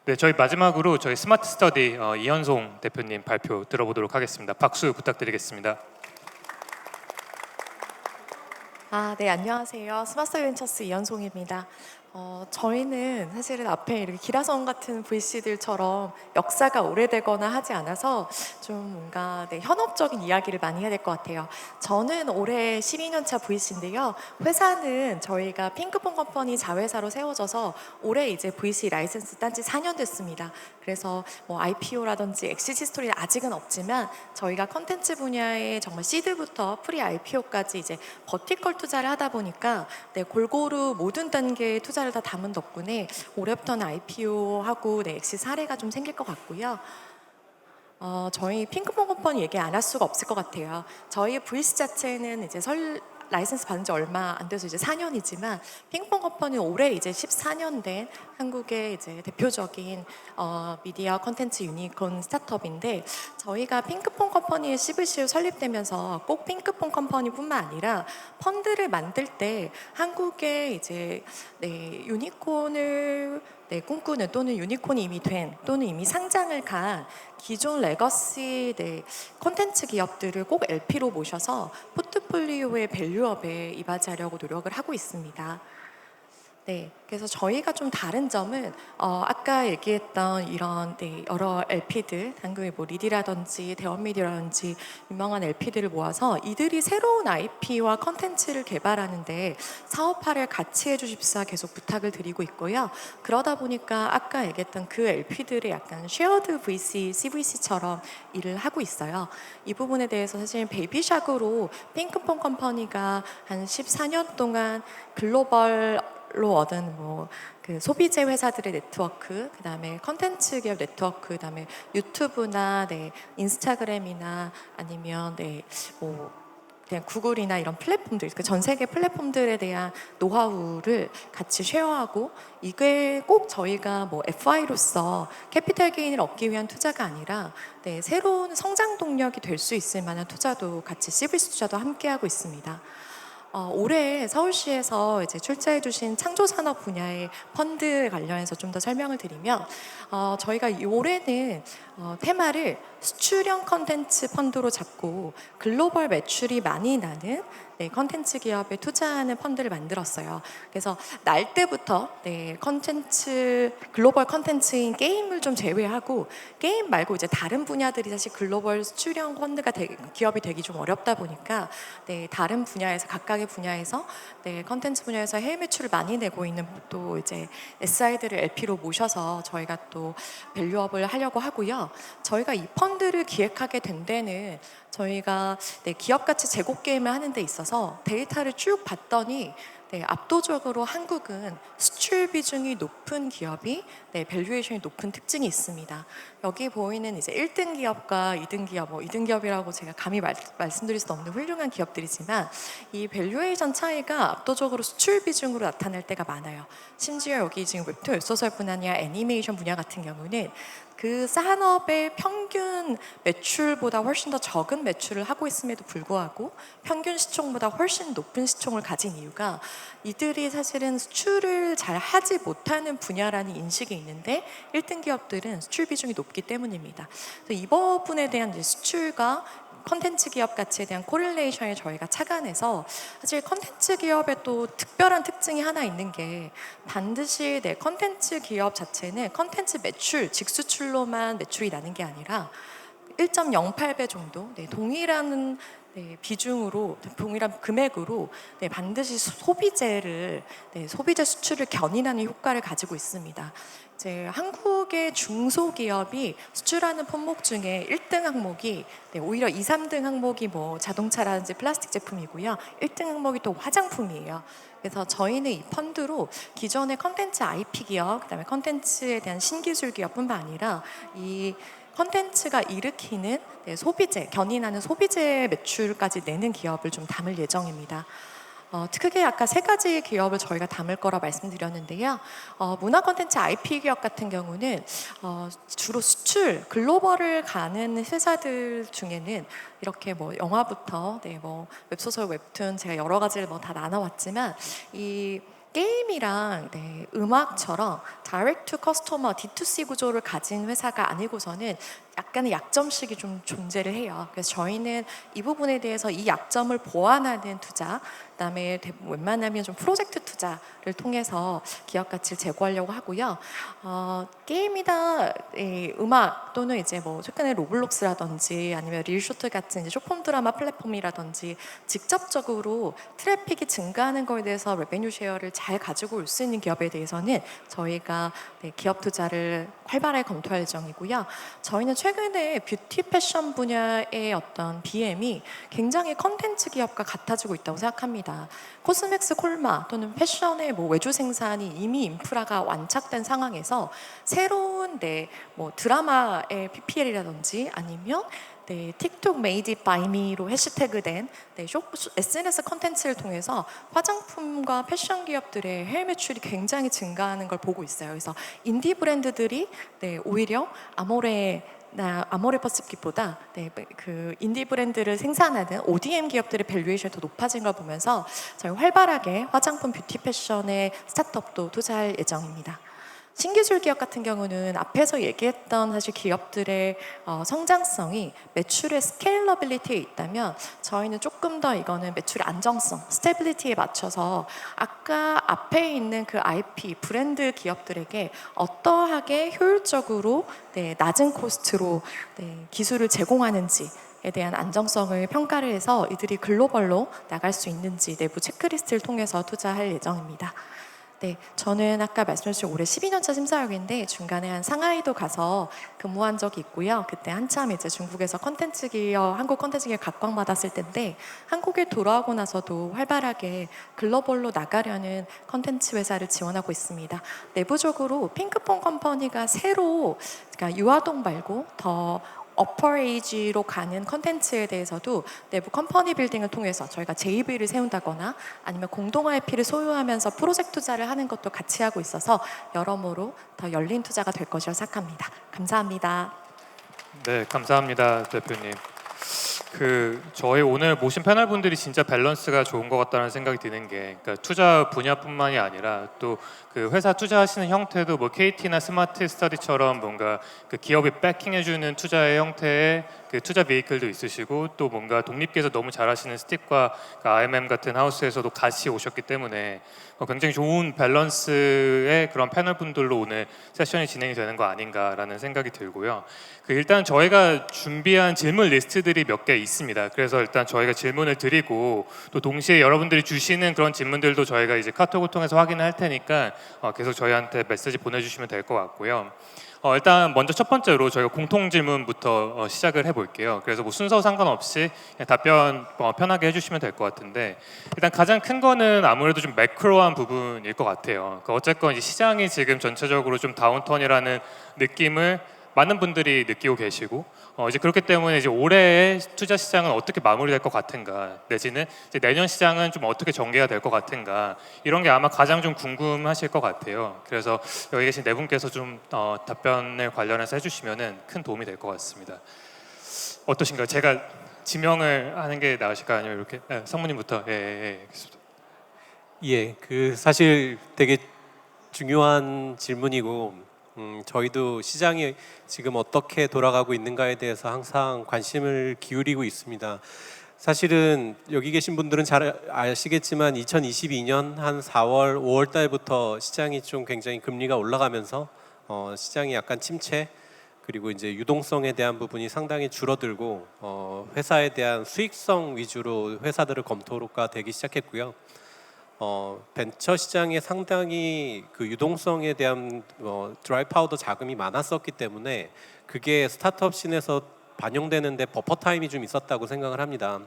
네, 저희 마지막으로 저희 스마트 스터디 이현송 대표님 발표 들어보도록 하겠습니다. 박수 부탁드리겠습니다. 네, 안녕하세요. 스마트 벤처스 이현송입니다. 저희는 사실은 앞에 이렇게 기라성 같은 VC들처럼 역사가 오래되거나 하지 않아서 좀 뭔가 현업적인 이야기를 많이 해야 될 것 같아요. 저는 올해 12년차 VC인데요. 회사는 저희가 핑크퐁 컴퍼니 자회사로 세워져서 올해 이제 VC 라이센스 딴 지 4년 됐습니다. 그래서 뭐 IPO라든지 엑시트 스토리는 아직은 없지만 저희가 컨텐츠 분야에 정말 시드부터 프리 IPO까지 이제 버티컬 투자를 하다 보니까 골고루 모든 단계의 투자를 다 담은 덕분에 올해부터는 IPO하고 엑시 사례가 좀 생길 것 같고요. 저희 핑크퐁 컴퍼니 얘기 안 할 수가 없을 것 같아요. 저희 VC 자체는 이제 라이센스 받은 지 얼마 안 돼서 이제 4년이지만 핑퐁 컴퍼니는 올해 이제 14년 된 한국의 이제 대표적인 미디어 컨텐츠 유니콘 스타트업인데 저희가 핑크퐁 컴퍼니의 CVC로 설립되면서 꼭 핑크퐁 컴퍼니뿐만 아니라 펀드를 만들 때 한국의 이제 유니콘을 꿈꾸는 또는 유니콘이 이미 된 또는 이미 상장을 간 기존 레거시 콘텐츠 기업들을 꼭 LP로 모셔서 포트폴리오의 밸류업에 이바지하려고 노력을 하고 있습니다. 네, 그래서 저희가 좀 다른 점은 아까 얘기했던 이런 여러 LP들, 한국의 뭐 리디라든지 대원미디어라든지 유명한 LP들을 모아서 이들이 새로운 IP와 컨텐츠를 개발하는데 사업화를 같이 해주십사 계속 부탁을 드리고 있고요. 그러다 보니까 아까 얘기했던 그 LP들의 약간 쉐어드 VC, CVC처럼 일을 하고 있어요. 이 부분에 대해서 사실 베이비샥으로 핑크퐁 컴퍼니가 한 14년 동안 글로벌 로 얻은 그 소비재 회사들의 네트워크, 그다음에 컨텐츠 기업 네트워크, 그다음에 유튜브나 인스타그램이나 아니면 그냥 구글이나 이런 플랫폼들, 그 전 세계 플랫폼들에 대한 노하우를 같이 쉐어하고 이게 꼭 저희가 FI로서 캐피탈 게인을 얻기 위한 투자가 아니라 새로운 성장 동력이 될 수 있을 만한 투자도 같이 CVC 투자도 함께 하고 있습니다. 올해 서울시에서 이제 출자해주신 창조산업 분야의 펀드 관련해서 좀 더 설명을 드리면 저희가 올해는 테마를 수출형 컨텐츠 펀드로 잡고 글로벌 매출이 많이 나는 컨텐츠 기업에 투자하는 펀드를 만들었어요. 그래서 날 때부터 글로벌 컨텐츠인 게임을 좀 제외하고 게임 말고 이제 다른 분야들이 사실 글로벌 수출형 펀드가 기업이 되기 좀 어렵다 보니까 다른 분야에서 각각의 분야에서 컨텐츠 분야에서 해외 매출을 많이 내고 있는 또 이제 SI들을 LP로 모셔서 저희가 또 밸류업을 하려고 하고요. 저희가 이 펀드를 기획하게 된 데는 저희가 기업 가치 제고 게임을 하는 데 있어서 데이터를 쭉 봤더니 압도적으로 한국은 수출 비중이 높은 기업이 밸류에이션이 높은 특징이 있습니다. 여기 보이는 이제 1등 기업과 2등 기업, 2등 기업이라고 제가 감히 말씀드릴 수 없는 훌륭한 기업들이지만 이 밸류에이션 차이가 압도적으로 수출 비중으로 나타날 때가 많아요. 심지어 여기 지금 웹툰 웹소설 분야냐 애니메이션 분야 같은 경우는 그 산업의 평균 매출보다 훨씬 더 적은 매출을 하고 있음에도 불구하고 평균 시총보다 훨씬 높은 시총을 가진 이유가 이들이 사실은 수출을 잘 하지 못하는 분야라는 인식이 있는데 1등 기업들은 수출 비중이 높기 때문입니다. 그래서 이 부분에 대한 이제 수출과 컨텐츠 기업 가치에 대한 코릴레이션을 저희가 착안해서 사실 컨텐츠 기업의 또 특별한 특징이 하나 있는 게 반드시 컨텐츠 기업 자체는 컨텐츠 매출, 직수출로만 매출이 나는 게 아니라 1.08배 정도 동일한 비중으로 동일한 금액으로 반드시 소비재 수출을 견인하는 효과를 가지고 있습니다. 이제 한국의 중소기업이 수출하는 품목 중에 1등 항목이 오히려 2, 3등 항목이 자동차라든지 플라스틱 제품이고요. 1등 항목이 또 화장품이에요. 그래서 저희는 이 펀드로 기존의 컨텐츠 IP 기업, 그다음에 컨텐츠에 대한 신기술 기업뿐만 아니라 이 컨텐츠가 일으키는 소비재, 견인하는 소비재 매출까지 내는 기업을 좀 담을 예정입니다. 크게 아까 3가지 기업을 저희가 담을 거라 말씀드렸는데요. 문화 콘텐츠 IP 기업 같은 경우는 주로 수출, 글로벌을 가는 회사들 중에는 이렇게 영화부터 웹소설, 웹툰 제가 여러 가지를 다 나눠왔지만 이 게임이랑 음악처럼 다이렉트 투 커스터머 D2C 구조를 가진 회사가 아니고서는 약간의 약점식이 좀 존재를 해요. 그래서 저희는 이 부분에 대해서 이 약점을 보완하는 투자, 그다음에 웬만하면 좀 프로젝트 투자를 통해서 기업 가치를 제고하려고 하고요. 게임이나 음악 또는 이제 뭐 최근에 로블록스라든지 아니면 릴쇼트 같은 이제 쇼폼 드라마 플랫폼이라든지 직접적으로 트래픽이 증가하는 거에 대해서 레베뉴 쉐어를 잘 가지고 올 수 있는 기업에 대해서는 저희가 기업 투자를 활발하게 검토할 예정이고요. 저희는 최근에 뷰티 패션 분야의 어떤 BM이 굉장히 컨텐츠 기업과 같아지고 있다고 생각합니다. 코스맥스 콜마 또는 패션의 뭐 외주 생산이 이미 인프라가 완착된 상황에서 새로운 뭐 드라마의 PPL이라든지 아니면 틱톡 메이드 잇 바이 미로 해시태그된 SNS 컨텐츠를 통해서 화장품과 패션 기업들의 해외 매출이 굉장히 증가하는 걸 보고 있어요. 그래서 인디 브랜드들이 오히려 아모레 퍼시픽보다 그 인디 브랜드를 생산하는 ODM 기업들의 밸류에이션이 더 높아진 걸 보면서 저희 활발하게 화장품 뷰티 패션의 스타트업도 투자할 예정입니다. 신기술 기업 같은 경우는 앞에서 얘기했던 사실 기업들의 성장성이 매출의 스케일러빌리티에 있다면 저희는 조금 더 이거는 매출의 안정성, 스테빌리티에 맞춰서 아까 앞에 있는 그 IP 브랜드 기업들에게 어떠하게 효율적으로 낮은 코스트로 기술을 제공하는지에 대한 안정성을 평가를 해서 이들이 글로벌로 나갈 수 있는지 내부 체크리스트를 통해서 투자할 예정입니다. 저는 아까 말씀하신 올해 12년차 심사역인데 중간에 한 상하이도 가서 근무한 적이 있고요. 그때 한참 이제 중국에서 한국 컨텐츠 기업 각광받았을 때인데 한국에 돌아오고 나서도 활발하게 글로벌로 나가려는 컨텐츠 회사를 지원하고 있습니다. 내부적으로 핑크퐁 컴퍼니가 새로 그러니까 유아동 말고 더 어퍼 에이지로 가는 컨텐츠에 대해서도 내부 컴퍼니 빌딩을 통해서 저희가 JV를 세운다거나 아니면 공동 IP를 소유하면서 프로젝트 투자를 하는 것도 같이 하고 있어서 여러모로 더 열린 투자가 될 것이라 생각합니다. 감사합니다. 네, 감사합니다, 대표님. 저희 오늘 모신 패널 분들이 진짜 밸런스가 좋은 것 같다는 생각이 드는 게, 그러니까 투자 분야뿐만이 아니라 또 그 회사 투자하시는 형태도 뭐 KT나 스마트 스터디처럼 뭔가 그 기업이 백킹해주는 투자의 형태의 그 투자 베이클도 있으시고 또 뭔가 독립계에서 너무 잘하시는 스틱과 그 IMM 같은 하우스에서도 같이 오셨기 때문에 굉장히 좋은 밸런스의 그런 패널 분들로 오늘 세션이 진행이 되는 거 아닌가라는 생각이 들고요. 일단 저희가 준비한 질문 리스트들이 몇 개 있습니다. 그래서 일단 저희가 질문을 드리고 또 동시에 여러분들이 주시는 그런 질문들도 저희가 이제 카톡을 통해서 확인을 할 테니까 계속 저희한테 메시지 보내주시면 될 것 같고요. 일단 먼저 첫 번째로 저희가 공통 질문부터 시작을 해볼게요. 그래서 뭐 순서 상관없이 그냥 답변 편하게 해주시면 될 것 같은데 일단 가장 큰 거는 아무래도 좀 매크로한 부분일 것 같아요. 어쨌건 이제 시장이 지금 전체적으로 좀 다운턴이라는 느낌을 많은 분들이 느끼고 계시고 이제 그렇기 때문에 이제 올해의 투자 시장은 어떻게 마무리될 것 같은가 내지는 이제 내년 시장은 좀 어떻게 전개가 될 것 같은가 이런 게 아마 가장 좀 궁금하실 것 같아요. 그래서 여기 계신 네 분께서 좀 답변을 관련해서 해주시면은 큰 도움이 될 것 같습니다. 어떠신가요? 제가 지명을 하는 게 나으실까요? 아니면 이렇게 성무님부터 그 사실 되게 중요한 질문이고 저희도 시장이 지금 어떻게 돌아가고 있는가에 대해서 항상 관심을 기울이고 있습니다. 사실은 여기 계신 분들은 잘 아시겠지만 2022년 한 4월, 5월 달부터 시장이 좀 굉장히 금리가 올라가면서 시장이 약간 침체 그리고 이제 유동성에 대한 부분이 상당히 줄어들고 회사에 대한 수익성 위주로 회사들을 검토가 되기 시작했고요. 벤처 시장에 상당히 그 유동성에 대한 드라이 파우더 자금이 많았었기 때문에 그게 스타트업 씬에서 반영되는데 버퍼 타임이 좀 있었다고 생각을 합니다.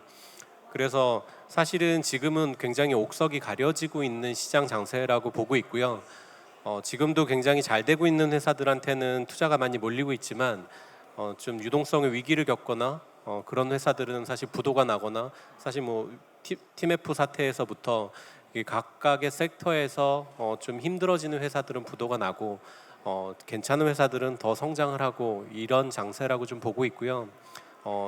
그래서 사실은 지금은 굉장히 옥석이 가려지고 있는 시장 장세라고 보고 있고요. 지금도 굉장히 잘 되고 있는 회사들한테는 투자가 많이 몰리고 있지만 좀 유동성의 위기를 겪거나 그런 회사들은 사실 부도가 나거나 사실 뭐 TMF 사태에서부터 각각의 섹터에서 좀 힘들어지는 회사들은 부도가 나고 괜찮은 회사들은 더 성장을 하고 이런 장세라고 좀 보고 있고요.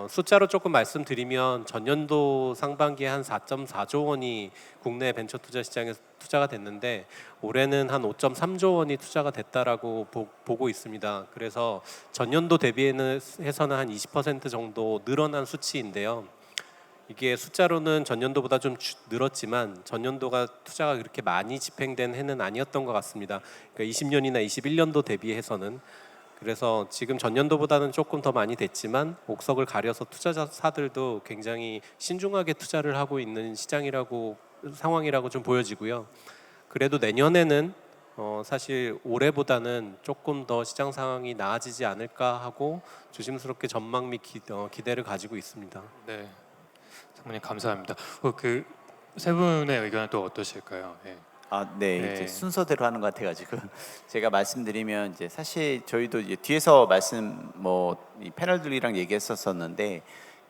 숫자로 조금 말씀드리면 전년도 상반기에 한 4.4조 원이 국내 벤처 투자 시장에서 투자가 됐는데 올해는 한 5.3조 원이 투자가 됐다라고 보고 있습니다. 그래서 전년도 대비해서는 한 20% 정도 늘어난 수치인데요. 이게 숫자로는 전년도보다 좀 늘었지만 전년도가 투자가 그렇게 많이 집행된 해는 아니었던 것 같습니다. 그러니까 20년이나 21년도 대비해서는. 그래서 지금 전년도보다는 조금 더 많이 됐지만 옥석을 가려서 투자자사들도 굉장히 신중하게 투자를 하고 있는 상황이라고 좀 보여지고요. 그래도 내년에는 사실 올해보다는 조금 더 시장 상황이 나아지지 않을까 하고 조심스럽게 전망 및 기대를 가지고 있습니다. 네, 상무님 감사합니다. 그 세 분의 의견은 또 어떠실까요? 예. 네, 네. 이제 순서대로 하는 것 같아가지고 제가 말씀드리면 이제 사실 저희도 이제 뒤에서 이 패널들이랑 얘기했었었는데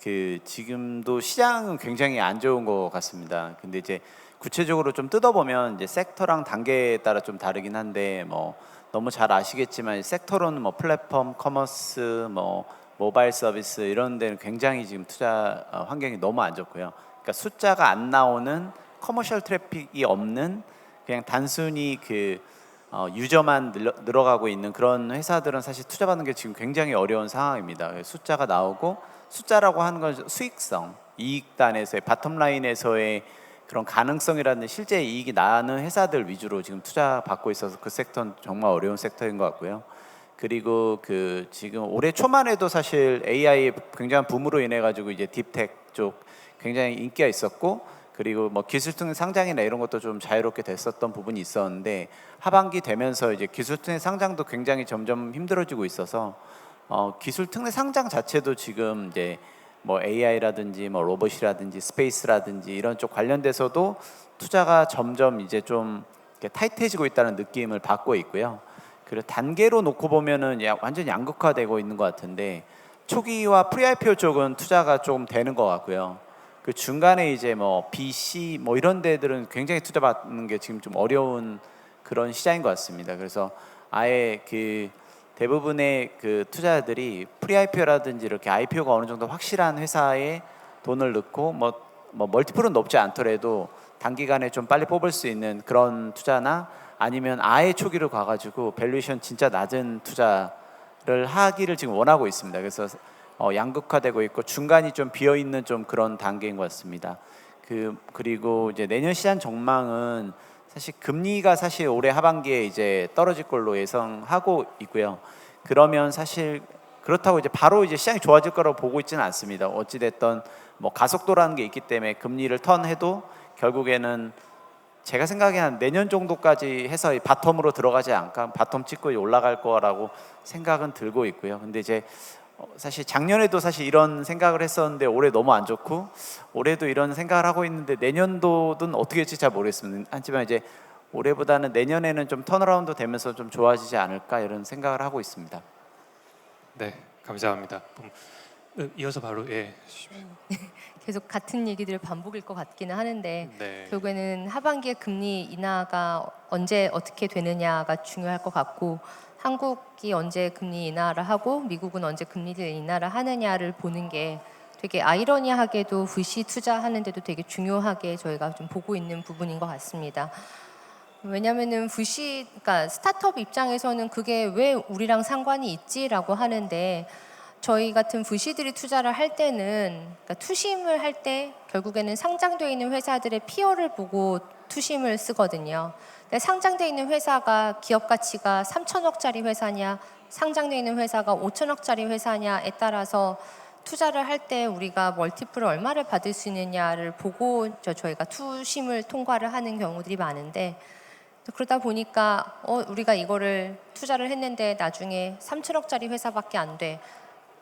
그 지금도 시장은 굉장히 안 좋은 것 같습니다. 근데 이제 구체적으로 좀 뜯어보면 이제 섹터랑 단계에 따라 좀 다르긴 한데 뭐 너무 잘 아시겠지만 섹터로는 뭐 플랫폼, 커머스, 뭐 모바일 서비스 이런 데는 굉장히 지금 투자 환경이 너무 안 좋고요. 그러니까 숫자가 안 나오는 커머셜 트래픽이 없는 그냥 단순히 유저만 늘어가고 있는 그런 회사들은 사실 투자받는 게 지금 굉장히 어려운 상황입니다. 숫자가 나오고 숫자라고 하는 건 수익성, 이익단에서의 바텀라인에서의 그런 가능성이라는 실제 이익이 나는 회사들 위주로 지금 투자받고 있어서 그 섹터는 정말 어려운 섹터인 것 같고요. 그리고 지금 올해 초만 해도 사실 AI의 굉장한 붐으로 인해 가지고 이제 딥텍 쪽 굉장히 인기가 있었고 그리고 뭐 기술투자 상장이나 이런 것도 좀 자유롭게 됐었던 부분이 있었는데 하반기 되면서 이제 기술투자 상장도 굉장히 점점 힘들어지고 있어서 기술투자 상장 자체도 지금 이제 뭐 AI라든지 뭐 로봇이라든지 스페이스라든지 이런 쪽 관련돼서도 투자가 점점 이제 좀 타이트해지고 있다는 느낌을 받고 있고요. 그리고 단계로 놓고 보면은 완전 양극화되고 있는 것 같은데 초기와 프리-IPO 쪽은 투자가 좀 되는 것 같고요. 그 중간에 이제 뭐 BC 뭐 이런 데들은 굉장히 투자받는 게 지금 좀 어려운 그런 시장인 것 같습니다. 그래서 아예 대부분의 투자자들이 프리-IPO라든지 이렇게 IPO가 어느 정도 확실한 회사에 돈을 넣고 뭐 멀티플은 높지 않더라도 단기간에 좀 빨리 뽑을 수 있는 그런 투자나 아니면 아예 초기로 가가지고 밸류에이션 진짜 낮은 투자를 하기를 지금 원하고 있습니다. 그래서 양극화되고 있고 중간이 좀 비어 있는 좀 그런 단계인 것 같습니다. 그리고 이제 내년 시장 전망은 사실 금리가 사실 올해 하반기에 이제 떨어질 걸로 예상하고 있고요. 그러면 사실 그렇다고 이제 바로 이제 시장이 좋아질 거라고 보고 있지는 않습니다. 어찌 됐던 뭐 가속도라는 게 있기 때문에 금리를 턴해도 결국에는 제가 생각에는 내년 정도까지 해서 바텀으로 들어가지 않을까, 바텀 찍고 올라갈 거라고 생각은 들고 있고요. 근데 이제 사실 작년에도 사실 이런 생각을 했었는데 올해 너무 안 좋고 올해도 이런 생각을 하고 있는데 내년도는 어떻게 될지 잘 모르겠습니다. 하지만 이제 올해보다는 내년에는 좀 턴어라운드 되면서 좀 좋아지지 않을까 이런 생각을 하고 있습니다. 네, 감사합니다. 이어서 바로 예. 계속 같은 얘기들을 반복일 것 같기는 하는데 네. 결국에는 하반기에 금리 인하가 언제 어떻게 되느냐가 중요할 것 같고 한국이 언제 금리 인하를 하고 미국은 언제 금리를 인하를 하느냐를 보는 게 되게 아이러니하게도 VC 투자하는데도 되게 중요하게 저희가 좀 보고 있는 부분인 것 같습니다. 왜냐하면은 VC, 그러니까 스타트업 입장에서는 그게 왜 우리랑 상관이 있지라고 하는데 저희 같은 VC들이 투자를 할 때는 그러니까 투심을 할 때 결국에는 상장되어 있는 회사들의 피어를 보고 투심을 쓰거든요. 근데 상장되어 있는 회사가 기업 가치가 3천억짜리 회사냐 상장되어 있는 회사가 5천억짜리 회사냐에 따라서 투자를 할 때 우리가 멀티플을 얼마를 받을 수 있느냐를 보고 저희가 투심을 통과를 하는 경우들이 많은데 그러다 보니까 우리가 이거를 투자를 했는데 나중에 3천억짜리 회사밖에 안 돼.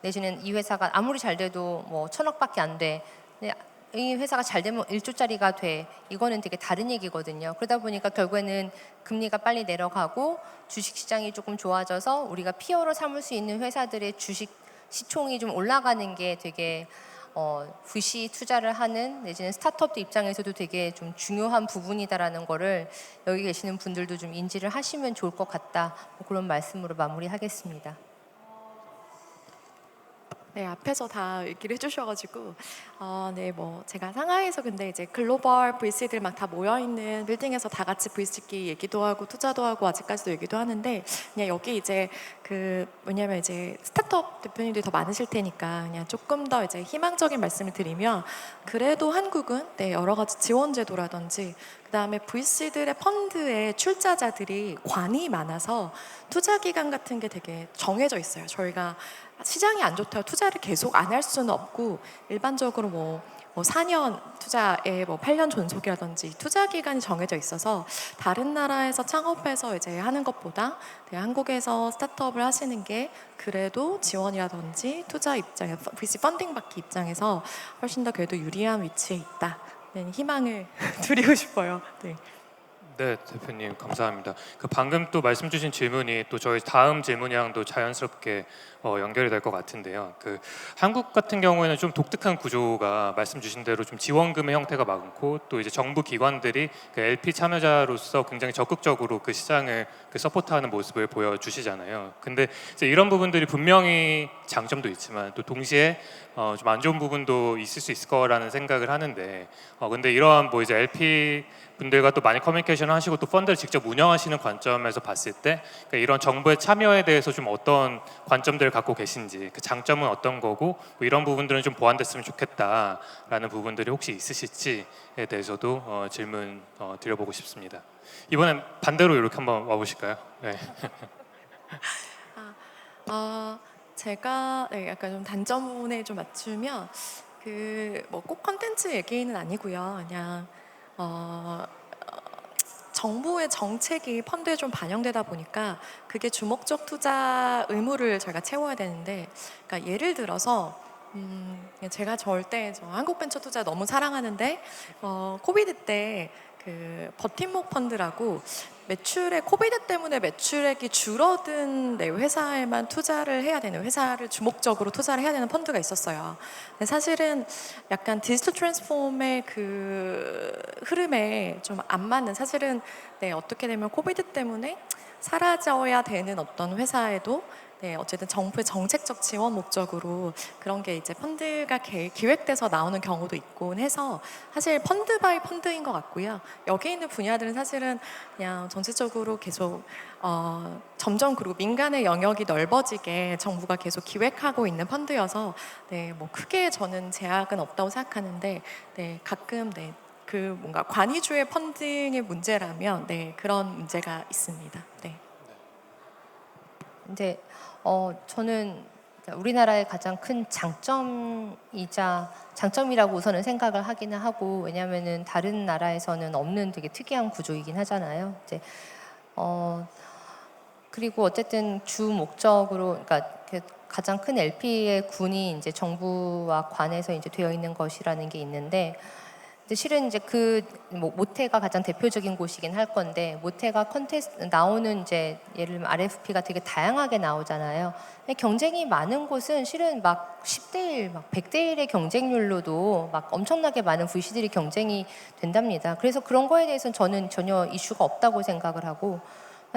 내지는 이 회사가 아무리 잘 돼도 뭐 1,000억밖에 안 돼. 근데 이 회사가 잘 되면 1조짜리가 돼. 이거는 되게 다른 얘기거든요. 그러다 보니까 결국에는 금리가 빨리 내려가고 주식 시장이 조금 좋아져서 우리가 피어로 삼을 수 있는 회사들의 주식 시총이 좀 올라가는 게 되게 VC 투자를 하는 내지는 스타트업들 입장에서도 되게 좀 중요한 부분이다라는 거를 여기 계시는 분들도 좀 인지를 하시면 좋을 것 같다. 뭐 그런 말씀으로 마무리하겠습니다. 네, 앞에서 다 얘기를 해주셔가지고, 네, 뭐 제가 상하이에서 근데 이제 글로벌 VC들 막 다 모여 있는 빌딩에서 다 같이 VC끼리 얘기도 하고 투자도 하고 아직까지도 얘기도 하는데, 그냥 여기 이제 그 뭐냐면 이제 스타트업 대표님들이 더 많으실 테니까 그냥 조금 더 이제 희망적인 말씀을 드리면, 그래도 한국은 네, 여러 가지 지원 제도라든지 그다음에 VC들의 펀드에 출자자들이 관이 많아서 투자 기간 같은 게 되게 정해져 있어요. 저희가 시장이 안 좋다고 투자를 계속 안 할 수는 없고, 일반적으로 뭐 4년 투자에 뭐 8년 존속이라든지 투자 기간이 정해져 있어서 다른 나라에서 창업해서 이제 하는 것보다 네, 한국에서 스타트업을 하시는 게 그래도 지원이라든지 투자 입장에 VC 펀딩 받기 입장에서 훨씬 더 그래도 유리한 위치에 있다. 네, 희망을 드리고 싶어요. 네. 네, 대표님 감사합니다. 그 방금 또 말씀 주신 질문이 또 저희 다음 질문이랑도 자연스럽게 연결이 될 것 같은데요. 그 한국 같은 경우에는 좀 독특한 구조가 말씀 주신 대로 좀 지원금의 형태가 많고, 또 이제 정부 기관들이 그 LP 참여자로서 굉장히 적극적으로 그 시장을 그 서포트하는 모습을 보여주시잖아요. 근데 이제 이런 부분들이 분명히 장점도 있지만 또 동시에 좀 안 좋은 부분도 있을 수 있을 거라는 생각을 하는데, 근데 이러한 뭐 이제 LP 분들과 또 많이 커뮤니케이션을 하시고 또 펀드를 직접 운영하시는 관점에서 봤을 때 그러니까 이런 정부의 참여에 대해서 좀 어떤 관점들을 갖고 계신지, 그 장점은 어떤 거고 뭐 이런 부분들은 좀 보완됐으면 좋겠다라는 부분들이 혹시 있으실지에 대해서도 질문 드려보고 싶습니다. 이번엔 반대로 이렇게 한번 와보실까요? 네. 제가 네, 약간 좀 단점에 좀 맞추면 그 뭐 꼭 컨텐츠 얘기는 아니고요. 그냥 정부의 정책이 펀드에 좀 반영되다 보니까 그게 주목적 투자 의무를 저희가 채워야 되는데, 그러니까 예를 들어서 제가 절대 저 한국 벤처 투자 너무 사랑하는데 코비드 때 그 버팀목 펀드라고 매출액 코비드 때문에 매출액이 줄어든 네, 회사에만 투자를 해야 되는, 회사를 주목적으로 투자를 해야 되는 펀드가 있었어요. 근데 사실은 약간 디지털 트랜스폼의 그 흐름에 좀 안 맞는, 사실은 네, 어떻게 되면 코비드 때문에 사라져야 되는 어떤 회사에도 네, 어쨌든 정부의 정책적 지원 목적으로 그런 게 이제 펀드가 기획돼서 나오는 경우도 있곤 해서, 사실 펀드 바이 펀드인 것 같고요. 여기 있는 분야들은 사실은 그냥 전체적으로 계속 점점, 그리고 민간의 영역이 넓어지게 정부가 계속 기획하고 있는 펀드여서 네, 뭐 크게 저는 제약은 없다고 생각하는데, 네, 가끔 네, 그 뭔가 관이주의 펀딩의 문제라면 네, 그런 문제가 있습니다. 네. 근데 저는 우리나라의 가장 큰 장점이라고 우선은 생각을 하기는 하고, 왜냐하면은 다른 나라에서는 없는 되게 특이한 구조이긴 하잖아요. 이제 그리고 어쨌든 주 목적으로, 그러니까 그 가장 큰 LP의 군이 이제 정부와 관에서 이제 되어 있는 것이라는 게 있는데, 근데 실은 이제 뭐 모태가 가장 대표적인 곳이긴 할 건데, 모태가 컨테스트 나오는 이제 예를 들면 RFP가 되게 다양하게 나오잖아요. 근데 경쟁이 많은 곳은 실은 막 10대 1, 막 100대 1의 경쟁률로도 막 엄청나게 많은 VC들이 경쟁이 된답니다. 그래서 그런 거에 대해서는 저는 전혀 이슈가 없다고 생각을 하고,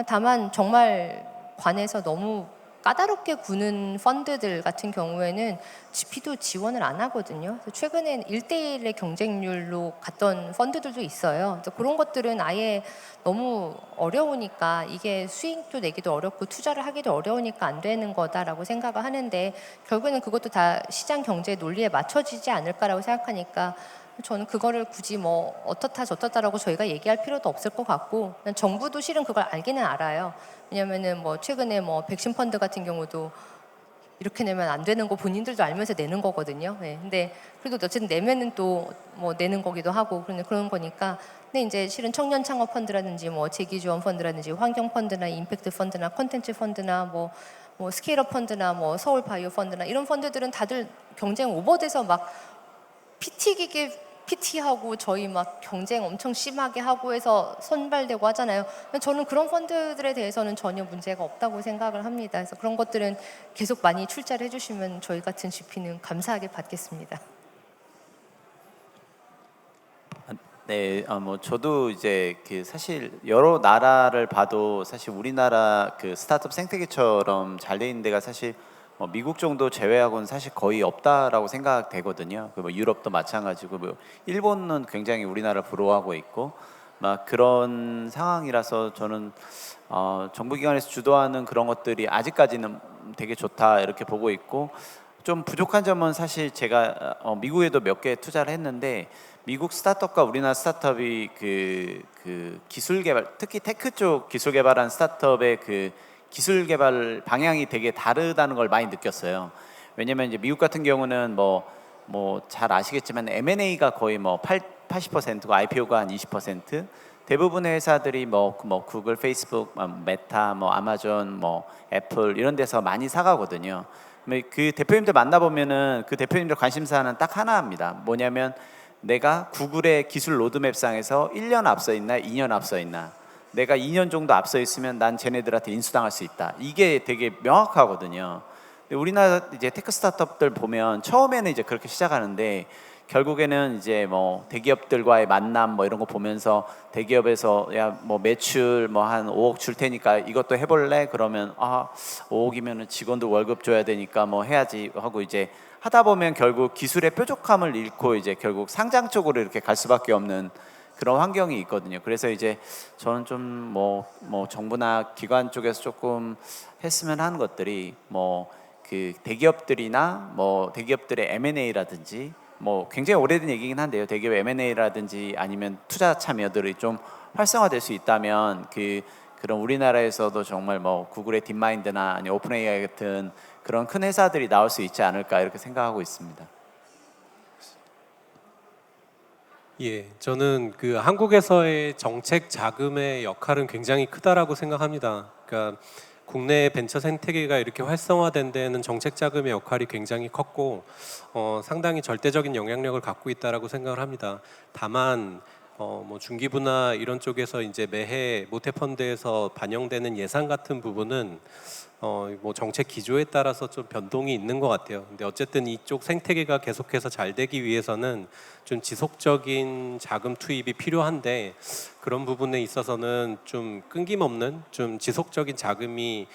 다만 정말 관에서 너무 까다롭게 구는 펀드들 같은 경우에는 GP도 지원을 안 하거든요. 그래서 최근엔 1대1의 경쟁률로 갔던 펀드들도 있어요. 그래서 그런 것들은 아예 너무 어려우니까, 이게 수익도 내기도 어렵고 투자를 하기도 어려우니까 안 되는 거다라고 생각을 하는데, 결국에는 그것도 다 시장 경제 논리에 맞춰지지 않을까라고 생각하니까 저는 그거를 굳이 뭐 어떻다 저떻다라고 저희가 얘기할 필요도 없을 것 같고, 정부도 실은 그걸 알기는 알아요. 왜냐면은 뭐 최근에 뭐 백신 펀드 같은 경우도 이렇게 내면 안 되는 거 본인들도 알면서 내는 거거든요. 네. 근데 그래도 어쨌든 내면은 또 뭐 내는 거기도 하고 그런 거니까. 근데 이제 실은 청년 창업 펀드라든지 뭐 재기 지원 펀드라든지 환경 펀드나 임팩트 펀드나 컨텐츠 펀드나 뭐 스케일업 펀드나 뭐 서울 바이오 펀드나 이런 펀드들은 다들 경쟁 오버돼서 막 PT하고 저희 막 경쟁 엄청 심하게 하고 해서 선발되고 하잖아요. 저는 그런 펀드들에 대해서는 전혀 문제가 없다고 생각을 합니다. 그래서 그런 것들은 계속 많이 출자를 해주시면 저희 같은 GP는 감사하게 받겠습니다. 네, 뭐 저도 이제 그 사실 여러 나라를 봐도 사실 우리나라 그 스타트업 생태계처럼 잘 돼 있는 데가 사실 미국 정도 제외하고는 사실 거의 없다라고 생각되거든요. 그 뭐 유럽도 마찬가지고 뭐 일본은 굉장히 우리나라를 부러워하고 있고 막 그런 상황이라서 저는 정부기관에서 주도하는 그런 것들이 아직까지는 되게 좋다 이렇게 보고 있고 좀 부족한 점은 사실 제가 미국에도 몇 개 투자를 했는데 미국 스타트업과 우리나라 스타트업이 그 기술 개발 특히 테크 쪽 기술 개발한 스타트업의 그 기술 개발 방향이 되게 다르다는 걸 많이 느꼈어요. 왜냐면 이제 미국 같은 경우는 뭐 잘 아시겠지만 M&A가 거의 뭐 80%고 IPO가 한 20%. 대부분의 회사들이 뭐 구글, 페이스북, 메타, 뭐 아마존, 뭐 애플 이런 데서 많이 사가거든요. 그 대표님들 만나보면은 그 대표님들 관심사는 딱 하나입니다. 뭐냐면 내가 구글의 기술 로드맵상에서 1년 앞서 있나 2년 앞서 있나, 내가 2년 정도 앞서 있으면 난 쟤네들한테 인수당할 수 있다. 이게 되게 명확하거든요. 근데 우리나라 이제 테크 스타트업들 보면 처음에는 이제 그렇게 시작하는데 결국에는 이제 뭐 대기업들과의 만남 뭐 이런 거 보면서 대기업에서 야 뭐 매출 뭐 한 5억 줄 테니까 이것도 해볼래? 그러면 5억이면은 직원들 월급 줘야 되니까 뭐 해야지 하고 이제 하다 보면 결국 기술의 뾰족함을 잃고 이제 결국 상장 쪽으로 이렇게 갈 수밖에 없는 그런 환경이 있거든요. 그래서 이제 저는 좀 뭐 정부나 기관 쪽에서 조금 했으면 하는 것들이 뭐 그 대기업들이나 뭐 대기업들의 M&A라든지 뭐 굉장히 오래된 얘기긴 한데요. 대기업 M&A라든지 아니면 투자 참여들이 좀 활성화될 수 있다면 그런 우리나라에서도 정말 뭐 구글의 딥마인드나 아니 오픈 AI 같은 그런 큰 회사들이 나올 수 있지 않을까 이렇게 생각하고 있습니다. 예, 저는 그 한국에서의 정책 자금의 역할은 굉장히 크다라고 생각합니다. 그러니까 국내 벤처 생태계가 이렇게 활성화된 데에는 정책 자금의 역할이 굉장히 컸고 상당히 절대적인 영향력을 갖고 있다라고 생각을 합니다. 다만 뭐 중기부나 이런 쪽에서 이제 매해 모태펀드에서 반영되는 예산 같은 부분은 뭐 정책 기조에 따라서 좀 변동이 있는 것 같아요. 근데 어쨌든 이쪽 생태계가 계속해서 잘 되기 위해서는 좀 지속적인 자금 투입이 필요한데 그런 부분에 있어서는 좀 끊김없는 좀 지속적인 자금이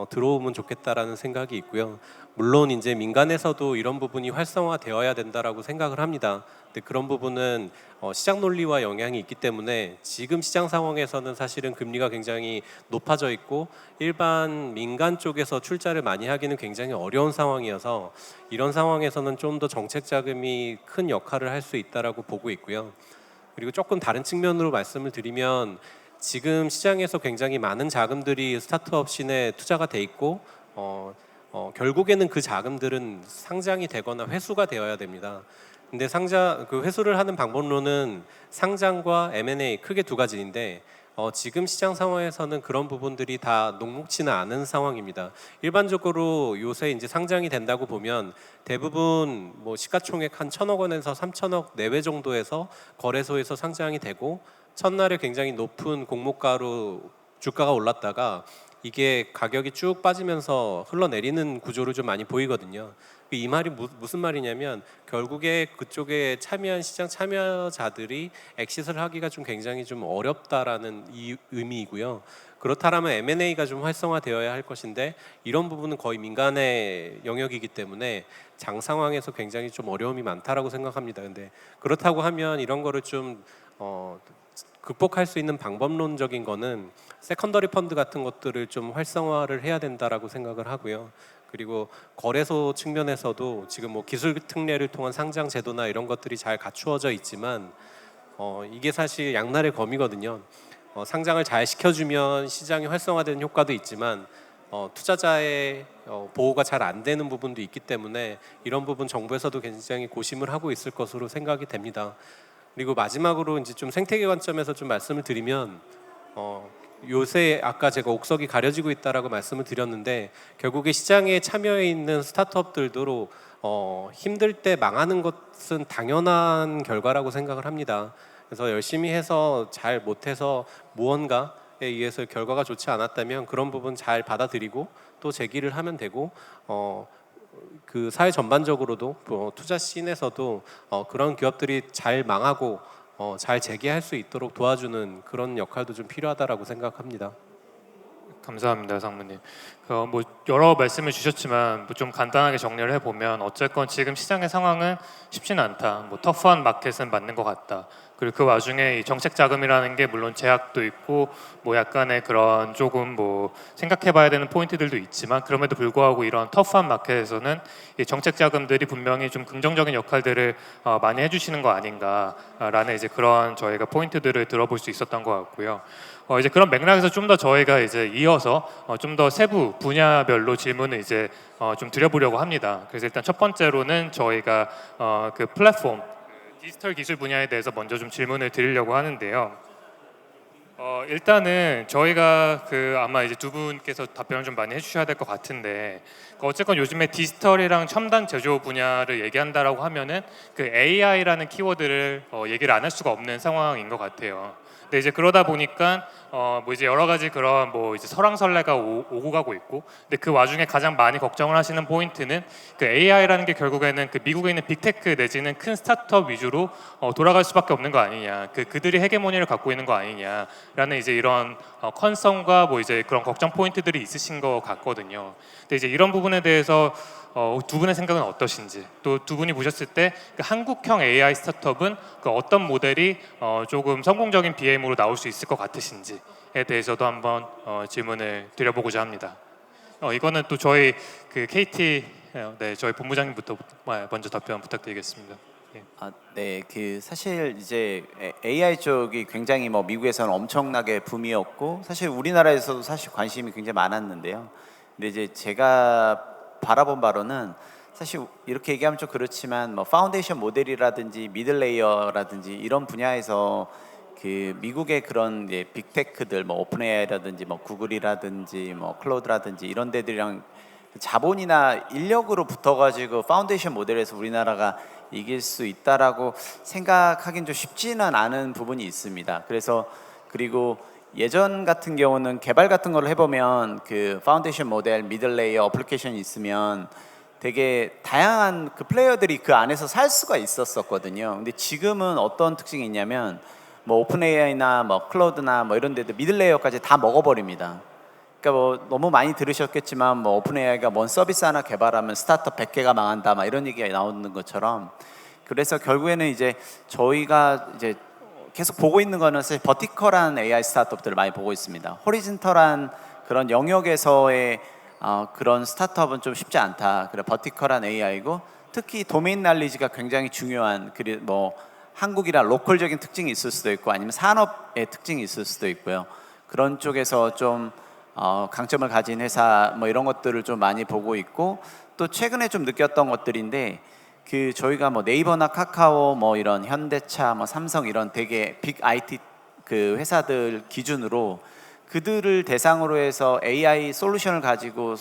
들어오면 좋겠다라는 생각이 있고요. 물론 이제 민간에서도 이런 부분이 활성화되어야 된다라고 생각을 합니다. 근데 그런 부분은 시장 논리와 영향이 있기 때문에 지금 시장 상황에서는 사실은 금리가 굉장히 높아져 있고 일반 민간 쪽에서 출자를 많이 하기는 굉장히 어려운 상황이어서 이런 상황에서는 좀 더 정책 자금이 큰 역할을 할 수 있다라고 보고 있고요. 그리고 조금 다른 측면으로 말씀을 드리면 지금 시장에서 굉장히 많은 자금들이 스타트업 씬에 투자가 돼 있고 결국에는 그 자금들은 상장이 되거나 회수가 되어야 됩니다. 근데 그 회수를 하는 방법론은 상장과 M&A 크게 두 가지인데 지금 시장 상황에서는 그런 부분들이 다 녹록지는 않은 상황입니다. 일반적으로 요새 이제 상장이 된다고 보면 대부분 뭐 시가총액 한 1,000억 원에서 3,000억 내외 정도에서 거래소에서 상장이 되고 첫날에 굉장히 높은 공모가로 주가가 올랐다가 이게 가격이 쭉 빠지면서 흘러내리는 구조를 좀 많이 보이거든요. 이 말이 무슨 말이냐면 결국에 그쪽에 참여한 시장 참여자들이 엑시트를 하기가 좀 굉장히 좀 어렵다라는 이 의미이고요. 그렇다면 M&A가 좀 활성화되어야 할 것인데 이런 부분은 거의 민간의 영역이기 때문에 장 상황에서 굉장히 좀 어려움이 많다라고 생각합니다. 근데 그렇다고 하면 이런 거를 좀 극복할 수 있는 방법론적인 거는 세컨더리 펀드 같은 것들을 좀 활성화를 해야 된다라고 생각을 하고요. 그리고 거래소 측면에서도 지금 뭐 기술 특례를 통한 상장 제도나 이런 것들이 잘 갖추어져 있지만 이게 사실 양날의 검이거든요. 상장을 잘 시켜주면 시장이 활성화되는 효과도 있지만 투자자의 보호가 잘 안 되는 부분도 있기 때문에 이런 부분 정부에서도 굉장히 고심을 하고 있을 것으로 생각이 됩니다. 그리고 마지막으로 이제 좀 생태계 관점에서 좀 말씀을 드리면 요새 아까 제가 옥석이 가려지고 있다라고 말씀을 드렸는데 결국에 시장에 참여해 있는 스타트업들도 힘들 때 망하는 것은 당연한 결과라고 생각을 합니다. 그래서 열심히 해서 잘 못해서 무언가에 의해서 결과가 좋지 않았다면 그런 부분 잘 받아들이고 또 제기를 하면 되고 그 사회 전반적으로도 투자 씬에서도 그런 기업들이 잘 망하고 잘 재개할 수 있도록 도와주는 그런 역할도 좀 필요하다라고 생각합니다. 감사합니다, 상무님. 뭐 여러 말씀을 주셨지만 뭐좀 간단하게 정리를 해보면 어쨌건 지금 시장의 상황은 쉽지는 않다. 뭐 터프한 마켓은 맞는 것 같다. 그리고 그 와중에 이 정책 자금이라는 게 물론 제약도 있고 뭐 약간의 그런 조금 뭐 생각해봐야 되는 포인트들도 있지만 그럼에도 불구하고 이런 터프한 마켓에서는 이 정책 자금들이 분명히 좀 긍정적인 역할들을 많이 해주시는 거 아닌가라는 이제 그런 저희가 포인트들을 들어볼 수 있었던 것 같고요. 이제 그런 맥락에서 좀 더 저희가 이제 이어서 좀 더 세부 분야별로 질문을 이제 좀 드려보려고 합니다. 그래서 일단 첫 번째로는 저희가 그 플랫폼 디지털 기술 분야에 대해서 먼저 좀 질문을 드리려고 하는데요. 일단은 저희가 그 아마 이제 두 분께서 답변을 좀 많이 해주셔야 될 것 같은데 어쨌건 요즘에 디지털이랑 첨단 제조 분야를 얘기한다라고 하면은 그 AI라는 키워드를 얘기를 안 할 수가 없는 상황인 것 같아요. 근데 이제 그러다 보니까 뭐 이제 여러 가지 그런 뭐 이제 설왕설래가 오고 가고 있고, 근데 그 와중에 가장 많이 걱정을 하시는 포인트는 그 AI라는 게 결국에는 그 미국에 있는 빅테크 내지는 큰 스타트업 위주로 돌아갈 수밖에 없는 거 아니냐, 그들이 헤게모니를 갖고 있는 거 아니냐라는 이제 이런 컨선과 뭐 이제 그런 걱정 포인트들이 있으신 것 같거든요. 근데 이제 이런 부분에 대해서 두 분의 생각은 어떠신지, 또 두 분이 보셨을 때 그 한국형 AI 스타트업은 그 어떤 모델이 조금 성공적인 BM으로 나올 수 있을 것 같으신지에 대해서도 한번 질문을 드려보고자 합니다. 이거는 또 저희 그 KT 네, 저희 본부장님부터 먼저 답변 부탁드리겠습니다. 예. 네, 그 사실 이제 AI 쪽이 굉장히 뭐 미국에서는 엄청나게 붐이었고 사실 우리나라에서도 사실 관심이 굉장히 많았는데요. 근데 이제 제가 바라본 바로는 사실 이렇게 얘기하면 좀 그렇지만 뭐 파운데이션 모델이라든지 미들 레이어라든지 이런 분야에서 그 미국의 그런 이제 빅테크들 뭐 오픈AI라든지 뭐 구글이라든지 뭐 클로드라든지 이런 데들이랑 자본이나 인력으로 붙어가지고 파운데이션 모델에서 우리나라가 이길 수 있다라고 생각하긴 좀 쉽지는 않은 부분이 있습니다. 그래서 그리고 예전 같은 경우는 개발 같은 걸 해보면 그 파운데이션 모델, 미들 레이어, 어플리케이션이 있으면 되게 다양한 그 플레이어들이 그 안에서 살 수가 있었거든요. 근데 지금은 어떤 특징이 있냐면 뭐 오픈 AI나 뭐 클로드나 뭐 이런 데도 미들 레이어까지 다 먹어버립니다. 그러니까 뭐 너무 많이 들으셨겠지만 뭐 오픈 AI가 뭔 서비스 하나 개발하면 스타트업 100개가 망한다 막 이런 얘기가 나오는 것처럼, 그래서 결국에는 이제 저희가 이제 계속 보고 있는 거는 사실 버티컬한 AI 스타트업들을 많이 보고 있습니다. 호리즌털한 그런 영역에서의 그런 스타트업은 좀 쉽지 않다. 그래 버티컬한 AI고 특히 도메인 날리지가 굉장히 중요한, 그리고 뭐 한국이라 로컬적인 특징이 있을 수도 있고 아니면 산업의 특징이 있을 수도 있고요. 그런 쪽에서 좀 강점을 가진 회사 뭐 이런 것들을 좀 많이 보고 있고, 또 최근에 좀 느꼈던 것들인데 그 저희가 뭐 네이버나 카카오 뭐 이런 현대차 뭐 삼성 이런 되게 빅 IT 그 회사들 기준으로 그들을 대상으로 해서 AI 솔루션을 가지고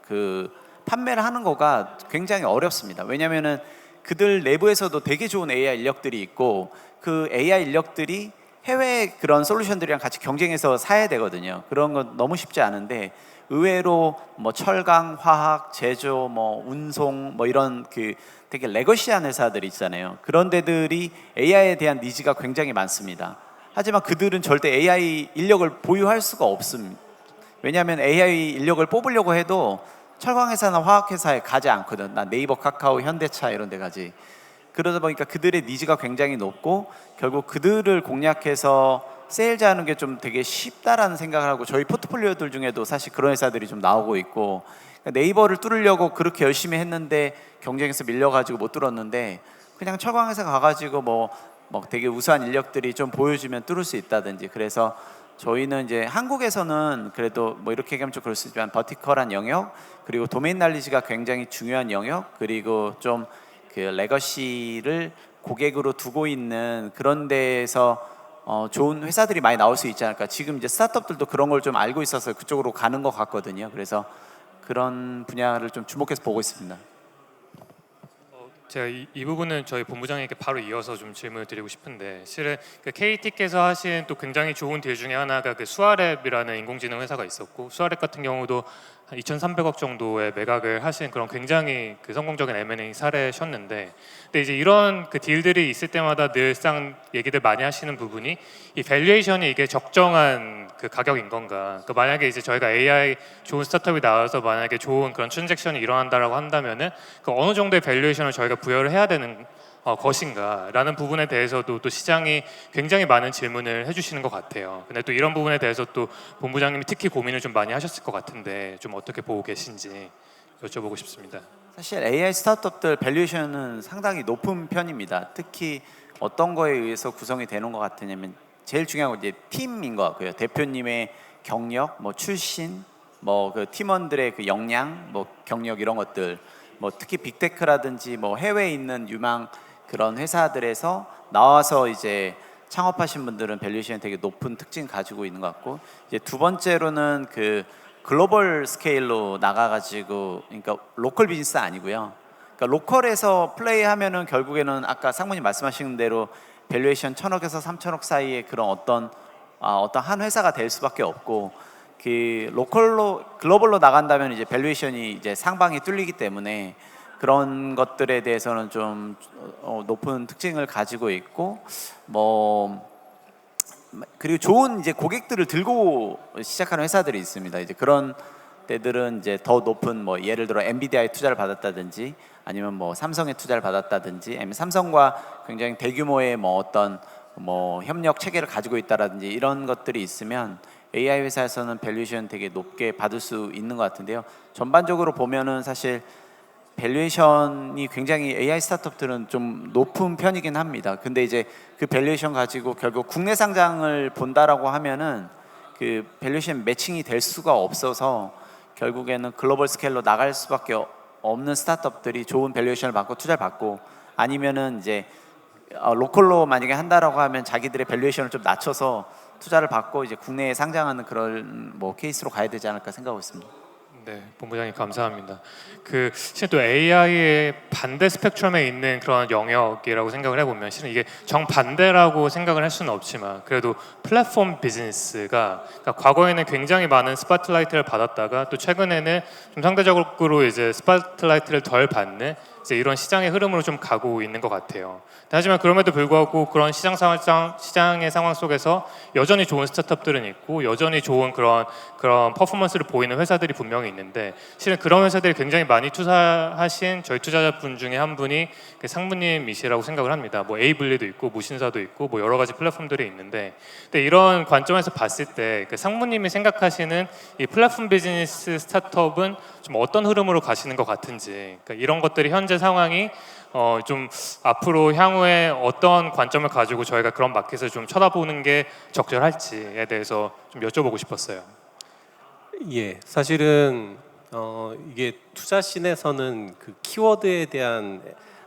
그 판매를 하는 거가 굉장히 어렵습니다. 왜냐면은 그들 내부에서도 되게 좋은 AI 인력들이 있고 그 AI 인력들이 해외 그런 솔루션들이랑 같이 경쟁해서 사야 되거든요. 그런 건 너무 쉽지 않은데 의외로 뭐 철강, 화학, 제조, 뭐 운송 뭐 이런 그 되게 레거시한 회사들이 있잖아요. 그런 데들이 AI에 대한 니즈가 굉장히 많습니다. 하지만 그들은 절대 AI 인력을 보유할 수가 없습니다. 왜냐하면 AI 인력을 뽑으려고 해도 철강회사나 화학회사에 가지 않거든. 나 네이버, 카카오, 현대차 이런 데 가지. 그러다 보니까 그들의 니즈가 굉장히 높고 결국 그들을 공략해서 세일즈하는 게 좀 되게 쉽다라는 생각을 하고, 저희 포트폴리오들 중에도 사실 그런 회사들이 좀 나오고 있고, 네이버를 뚫으려고 그렇게 열심히 했는데 경쟁에서 밀려가지고 못 뚫었는데 그냥 철강회사 가가지고 뭐 되게 우수한 인력들이 좀 보여주면 뚫을 수 있다든지. 그래서 저희는 이제 한국에서는 그래도 뭐 이렇게 얘기하면 좀 그럴 수 있지만 버티컬한 영역, 그리고 도메인 날리지가 굉장히 중요한 영역, 그리고 좀 그 레거시를 고객으로 두고 있는 그런 데에서 좋은 회사들이 많이 나올 수 있지 않을까. 지금 이제 스타트업들도 그런 걸 좀 알고 있어서 그쪽으로 가는 것 같거든요. 그래서 그런 분야를 좀 주목해서 보고 있습니다. 제가 이 부분은 저희 본부장에게 바로 이어서 좀 질문을 드리고 싶은데, 실은 그 KT께서 하신 또 굉장히 좋은 딜 중에 하나가 그 수아랩이라는 인공지능 회사가 있었고, 수아랩 같은 경우도 한 2,300억 정도의 매각을 하신 그런 굉장히 그 성공적인 M&A 사례셨는데, 근데 이제 이런 그 딜들이 있을 때마다 늘상 얘기들 많이 하시는 부분이 이 밸류에이션이 이게 적정한 그 가격인 건가? 그 만약에 이제 저희가 AI 좋은 스타트업이 나와서 만약에 좋은 그런 트랜잭션이 일어난다라고 한다면은 그 어느 정도의 밸류에이션을 저희가 부여를 해야 되는 것인가라는 부분에 대해서도 또 시장이 굉장히 많은 질문을 해주시는 것 같아요. 근데 또 이런 부분에 대해서 또 본부장님이 특히 고민을 좀 많이 하셨을 것 같은데 좀 어떻게 보고 계신지 여쭤보고 싶습니다. 사실 AI 스타트업들 밸류에이션은 상당히 높은 편입니다. 특히 어떤 거에 의해서 구성이 되는 것 같으냐면 제일 중요한 건 이제 팀인 것 같고요. 대표님의 경력, 뭐 출신, 뭐 그 팀원들의 그 역량, 뭐 경력 이런 것들, 뭐 특히 빅테크라든지 뭐 해외에 있는 유망 그런 회사들에서 나와서 이제 창업하신 분들은 밸류에이션이 되게 높은 특징 가지고 있는 것 같고, 이제 두 번째로는 그 글로벌 스케일로 나가가지고, 그러니까 로컬 비즈니스 아니고요. 그러니까 로컬에서 플레이하면은 결국에는 아까 상무님 말씀하신 대로 밸류에이션 1,000억에서 3,000억 사이의 그런 어떤 한 회사가 될 수밖에 없고, 그 로컬로 글로벌로 나간다면 이제 밸류에이션이 이제 상방이 뚫리기 때문에 그런 것들에 대해서는 좀 높은 특징을 가지고 있고, 뭐 그리고 좋은 이제 고객들을 들고 시작하는 회사들이 있습니다. 이제 그런 때들은 이제 더 높은 뭐 예를 들어 엔비디아에 투자를 받았다든지 아니면 뭐 삼성에 투자를 받았다든지 아니면 삼성과 굉장히 대규모의 뭐 어떤 뭐 협력 체계를 가지고 있다라든지 이런 것들이 있으면 AI 회사에서는 밸류에이션 되게 높게 받을 수 있는 것 같은데요. 전반적으로 보면은 사실 밸류에이션이 굉장히 AI 스타트업들은 좀 높은 편이긴 합니다. 근데 이제 그 밸류에이션 가지고 결국 국내 상장을 본다라고 하면은 그 밸류에이션 매칭이 될 수가 없어서 결국에는 글로벌 스케일로 나갈 수밖에 없는 스타트업들이 좋은 밸류에이션을 받고 투자를 받고, 아니면은 이제 로컬로 만약에 한다라고 하면 자기들의 밸류에이션을 좀 낮춰서 투자를 받고 이제 국내에 상장하는 그런 뭐 케이스로 가야 되지 않을까 생각하고 있습니다. 네, 본부장님 감사합니다. 그 실은 또 AI의 반대 스펙트럼에 있는 그런 영역이라고 생각을 해보면 실은 이게 정반대라고 생각을 할 수는 없지만 그래도 플랫폼 비즈니스가 그러니까 과거에는 굉장히 많은 스팟라이트를 받았다가 또 최근에는 좀 상대적으로 이제 스팟라이트를 덜 받는 이제 이런 시장의 흐름으로 좀 가고 있는 것 같아요. 하지만 그럼에도 불구하고 그런 시장의 상황 속에서 여전히 좋은 스타트업들은 있고 여전히 좋은 그런 퍼포먼스를 보이는 회사들이 분명히 있는데, 실은 그런 회사들이 굉장히 많이 투자하신 저희 투자자분 중에 한 분이 그 상무님이시라고 생각을 합니다. 뭐 에이블리도 있고 무신사도 있고 뭐 여러 가지 플랫폼들이 있는데, 근데 이런 관점에서 봤을 때 그 상무님이 생각하시는 이 플랫폼 비즈니스 스타트업은 좀 어떤 흐름으로 가시는 것 같은지, 그러니까 이런 것들이 현재 상황이 좀 앞으로 향후에 어떤 관점을 가지고 저희가 그런 마켓을 좀 쳐다보는 게 적절할지에 대해서 좀 여쭤보고 싶었어요. 예, 사실은 이게 투자 씬에서는 그 키워드에 대한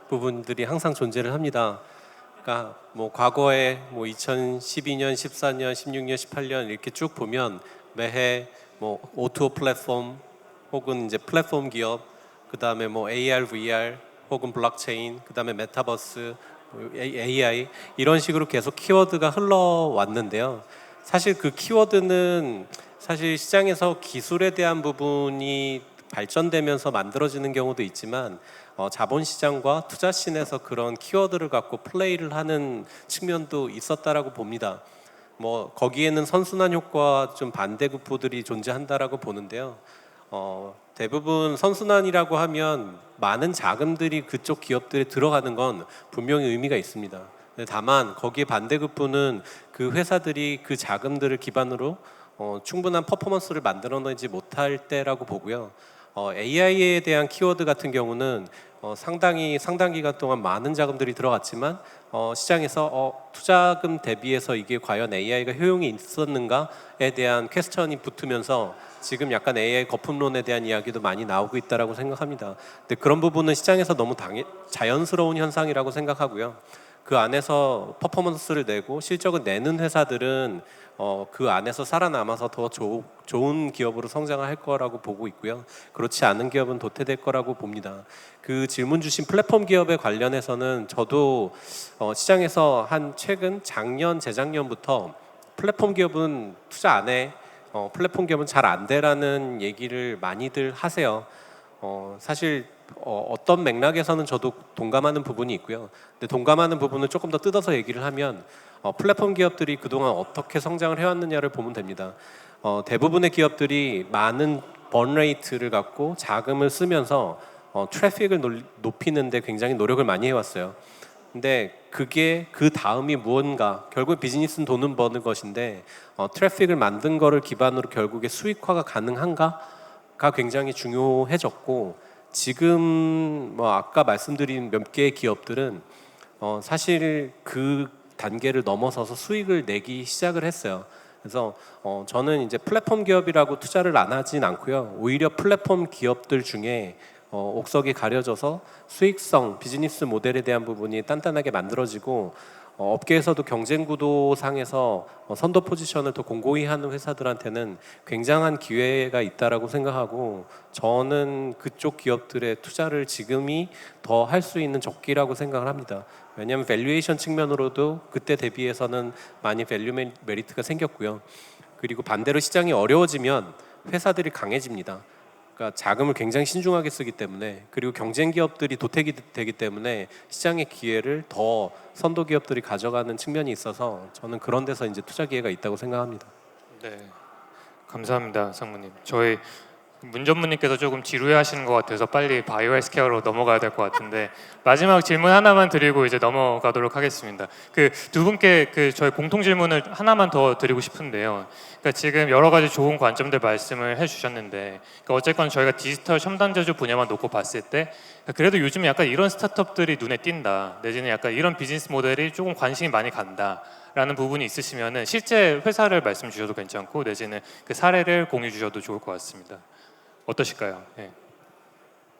부분들이 항상 존재를 합니다. 그러니까 뭐 과거에 뭐 2012년, 14년, 16년, 18년 이렇게 쭉 보면 매해 뭐 O2O 플랫폼 혹은 이제 플랫폼 기업, 그 다음에 뭐 AR, VR 혹은 블록체인, 그 다음에 메타버스, AI 이런 식으로 계속 키워드가 흘러왔는데요. 사실 그 키워드는 사실 시장에서 기술에 대한 부분이 발전되면서 만들어지는 경우도 있지만 자본시장과 투자씬에서 그런 키워드를 갖고 플레이를 하는 측면도 있었다라고 봅니다. 뭐 거기에는 선순환 효과와 좀 반대급부들이 존재한다라고 보는데요. 대부분 선순환이라고 하면 많은 자금들이 그쪽 기업들에 들어가는 건 분명히 의미가 있습니다. 다만 거기에 반대급부는 그 회사들이 그 자금들을 기반으로 충분한 퍼포먼스를 만들어내지 못할 때라고 보고요. AI에 대한 키워드 같은 경우는 상당히 상당 기간 동안 많은 자금들이 들어갔지만 시장에서 투자금 대비해서 이게 과연 AI가 효용이 있었는가에 대한 퀘스천이 붙으면서 지금 약간 AI 거품론에 대한 이야기도 많이 나오고 있다라고 생각합니다. 근데 그런 부분은 시장에서 너무 자연스러운 현상이라고 생각하고요. 그 안에서 퍼포먼스를 내고 실적을 내는 회사들은 그 안에서 살아남아서 더 좋은 기업으로 성장을 할 거라고 보고 있고요. 그렇지 않은 기업은 도태될 거라고 봅니다. 그 질문 주신 플랫폼 기업에 관련해서는 저도 시장에서 한 최근 작년, 재작년부터 플랫폼 기업은 투자 안 해, 플랫폼 기업은 잘 안 돼라는 얘기를 많이들 하세요. 사실 어떤 맥락에서는 저도 동감하는 부분이 있고요. 근데 동감하는 부분을 조금 더 뜯어서 얘기를 하면 플랫폼 기업들이 그동안 어떻게 성장을 해왔느냐를 보면 됩니다. 대부분의 기업들이 많은 번 레이트를 갖고 자금을 쓰면서 트래픽을 높이는데 굉장히 노력을 많이 해왔어요. 근데 그게 그 다음이 무언가, 결국 비즈니스는 돈을 버는 것인데 트래픽을 만든 거를 기반으로 결국에 수익화가 가능한가가 굉장히 중요해졌고, 지금 뭐 아까 말씀드린 몇 개의 기업들은 사실 그 단계를 넘어서서 수익을 내기 시작을 했어요. 그래서 저는 이제 플랫폼 기업이라고 투자를 안 하진 않고요. 오히려 플랫폼 기업들 중에 옥석이 가려져서 수익성, 비즈니스 모델에 대한 부분이 단단하게 만들어지고 업계에서도 경쟁 구도상에서 선도 포지션을 더 공고히 하는 회사들한테는 굉장한 기회가 있다라고 생각하고, 저는 그쪽 기업들의 투자를 지금이 더 할 수 있는 적기라고 생각을 합니다. 왜냐하면 밸류에이션 측면으로도 그때 대비해서는 많이 밸류 메리트가 생겼고요. 그리고 반대로 시장이 어려워지면 회사들이 강해집니다. 그러니까 자금을 굉장히 신중하게 쓰기 때문에, 그리고 경쟁 기업들이 도태기 되기 때문에 시장의 기회를 더 선도 기업들이 가져가는 측면이 있어서 저는 그런 데서 이제 투자 기회가 있다고 생각합니다. 네, 감사합니다, 상무님. 저희 문 전무님께서 조금 지루해하시는 것 같아서 빨리 바이오 헬스케어로 넘어가야 될 것 같은데 마지막 질문 하나만 드리고 이제 넘어가도록 하겠습니다. 그 두 분께 그 저희 공통 질문을 하나만 더 드리고 싶은데요. 그러니까 지금 여러 가지 좋은 관점들 말씀을 해주셨는데, 그러니까 어쨌건 저희가 디지털 첨단 제조 분야만 놓고 봤을 때 그래도 요즘 약간 이런 스타트업들이 눈에 띈다, 내지는 약간 이런 비즈니스 모델이 조금 관심이 많이 간다. 라는 부분이 있으시면은 실제 회사를 말씀 주셔도 괜찮고 내지는 그 사례를 공유 주셔도 좋을 것 같습니다. 어떠실까요? 예.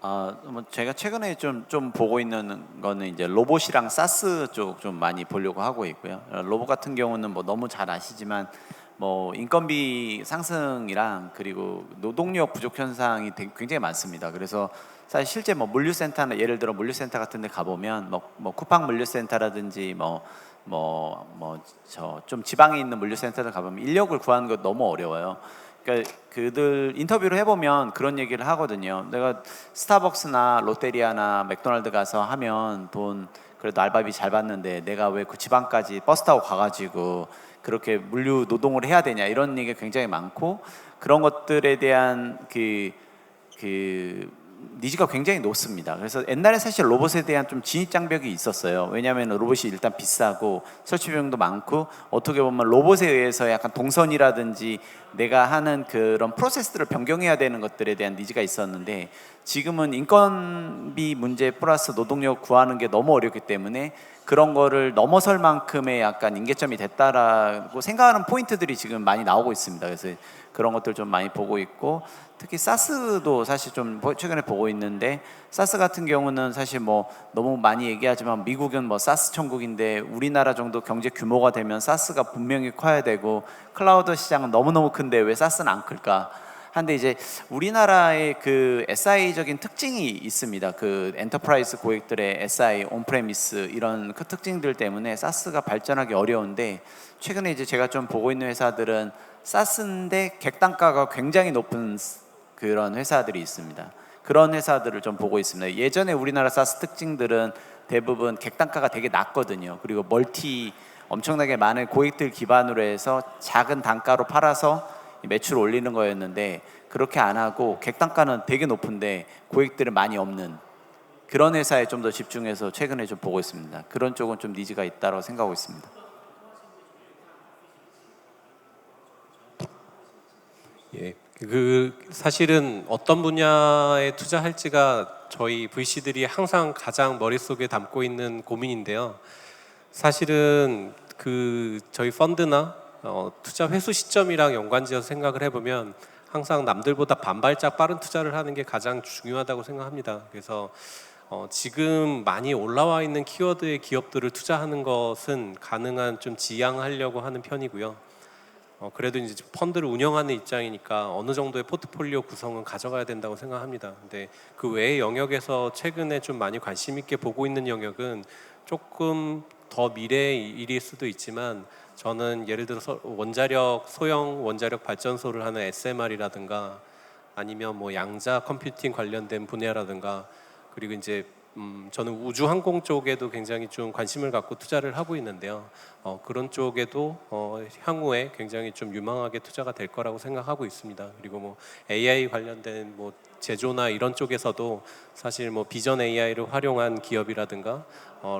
뭐 제가 최근에 좀 보고 있는 거는 이제 로봇이랑 사스 쪽 좀 많이 보려고 하고 있고요. 로봇 같은 경우는 뭐 너무 잘 아시지만 뭐 인건비 상승이랑 그리고 노동력 부족 현상이 굉장히 많습니다. 그래서 사실 실제 뭐 물류센터나 예를 들어 물류센터 같은 데 가보면 뭐 쿠팡 물류센터라든지 저 좀 지방에 있는 물류센터들 가보면 인력을 구하는 거 너무 어려워요. 그러니까 그들 인터뷰를 해보면 그런 얘기를 하거든요. 내가 스타벅스나 롯데리아나 맥도날드 가서 하면 돈 그래도 알바비 잘 받는데 내가 왜 그 지방까지 버스 타고 가가지고 그렇게 물류 노동을 해야 되냐, 이런 얘기가 굉장히 많고, 그런 것들에 대한 그 니즈가 굉장히 높습니다. 그래서 옛날에 사실 로봇에 대한 좀 진입장벽이 있었어요. 왜냐하면 로봇이 일단 비싸고 설치 비용도 많고, 어떻게 보면 로봇에 의해서 약간 동선이라든지 내가 하는 그런 프로세스들을 변경해야 되는 것들에 대한 니즈가 있었는데, 지금은 인건비 문제 플러스 노동력 구하는 게 너무 어렵기 때문에 그런 거를 넘어설 만큼의 약간 임계점이 됐다라고 생각하는 포인트들이 지금 많이 나오고 있습니다. 그래서 그런 것들 좀 많이 보고 있고, 특히 사스도 사실 좀 최근에 보고 있는데, 사스 같은 경우는 사실 뭐 너무 많이 얘기하지만 미국은 뭐 사스 천국인데 우리나라 정도 경제 규모가 되면 사스가 분명히 커야 되고 클라우드 시장은 너무너무 큰데 왜 사스는 안 클까? 한데 이제 우리나라의 그 SI적인 특징이 있습니다. 그 엔터프라이즈 고객들의 SI, 온프레미스 이런 그 특징들 때문에 사스가 발전하기 어려운데, 최근에 이제 제가 좀 보고 있는 회사들은 사스인데 객단가가 굉장히 높은 그런 회사들이 있습니다. 그런 회사들을 좀 보고 있습니다. 예전에 우리나라 사스 특징들은 대부분 객단가가 되게 낮거든요. 그리고 멀티 엄청나게 많은 고객들 기반으로 해서 작은 단가로 팔아서 매출 올리는 거였는데, 그렇게 안 하고 객단가는 되게 높은데 고객들은 많이 없는 그런 회사에 좀 더 집중해서 최근에 좀 보고 있습니다. 그런 쪽은 좀 니즈가 있다고 생각하고 있습니다. 예, 그 사실은 어떤 분야에 투자할지가 저희 VC들이 항상 가장 머릿속에 담고 있는 고민인데요. 사실은 그 저희 펀드나 투자 회수 시점이랑 연관지어서 생각을 해보면 항상 남들보다 반발짝 빠른 투자를 하는 게 가장 중요하다고 생각합니다. 그래서 지금 많이 올라와 있는 키워드의 기업들을 투자하는 것은 가능한 좀 지양하려고 하는 편이고요. 그래도 이제 펀드를 운영하는 입장이니까 어느 정도의 포트폴리오 구성은 가져가야 된다고 생각합니다. 근데 그 외의 영역에서 최근에 좀 많이 관심 있게 보고 있는 영역은 조금 더 미래의 일일 수도 있지만 저는 예를 들어서 소형 원자력 발전소를 하는 SMR이라든가 아니면 뭐 양자 컴퓨팅 관련된 분야라든가 그리고 이제 저는 우주 항공 쪽에도 굉장히 좀 관심을 갖고 투자를 하고 있는데요. 그런 쪽에도 향후에 굉장히 좀 유망하게 투자가 될 거라고 생각하고 있습니다. 그리고 뭐 AI 관련된 뭐 제조나 이런 쪽에서도 사실 뭐 비전 AI를 활용한 기업이라든가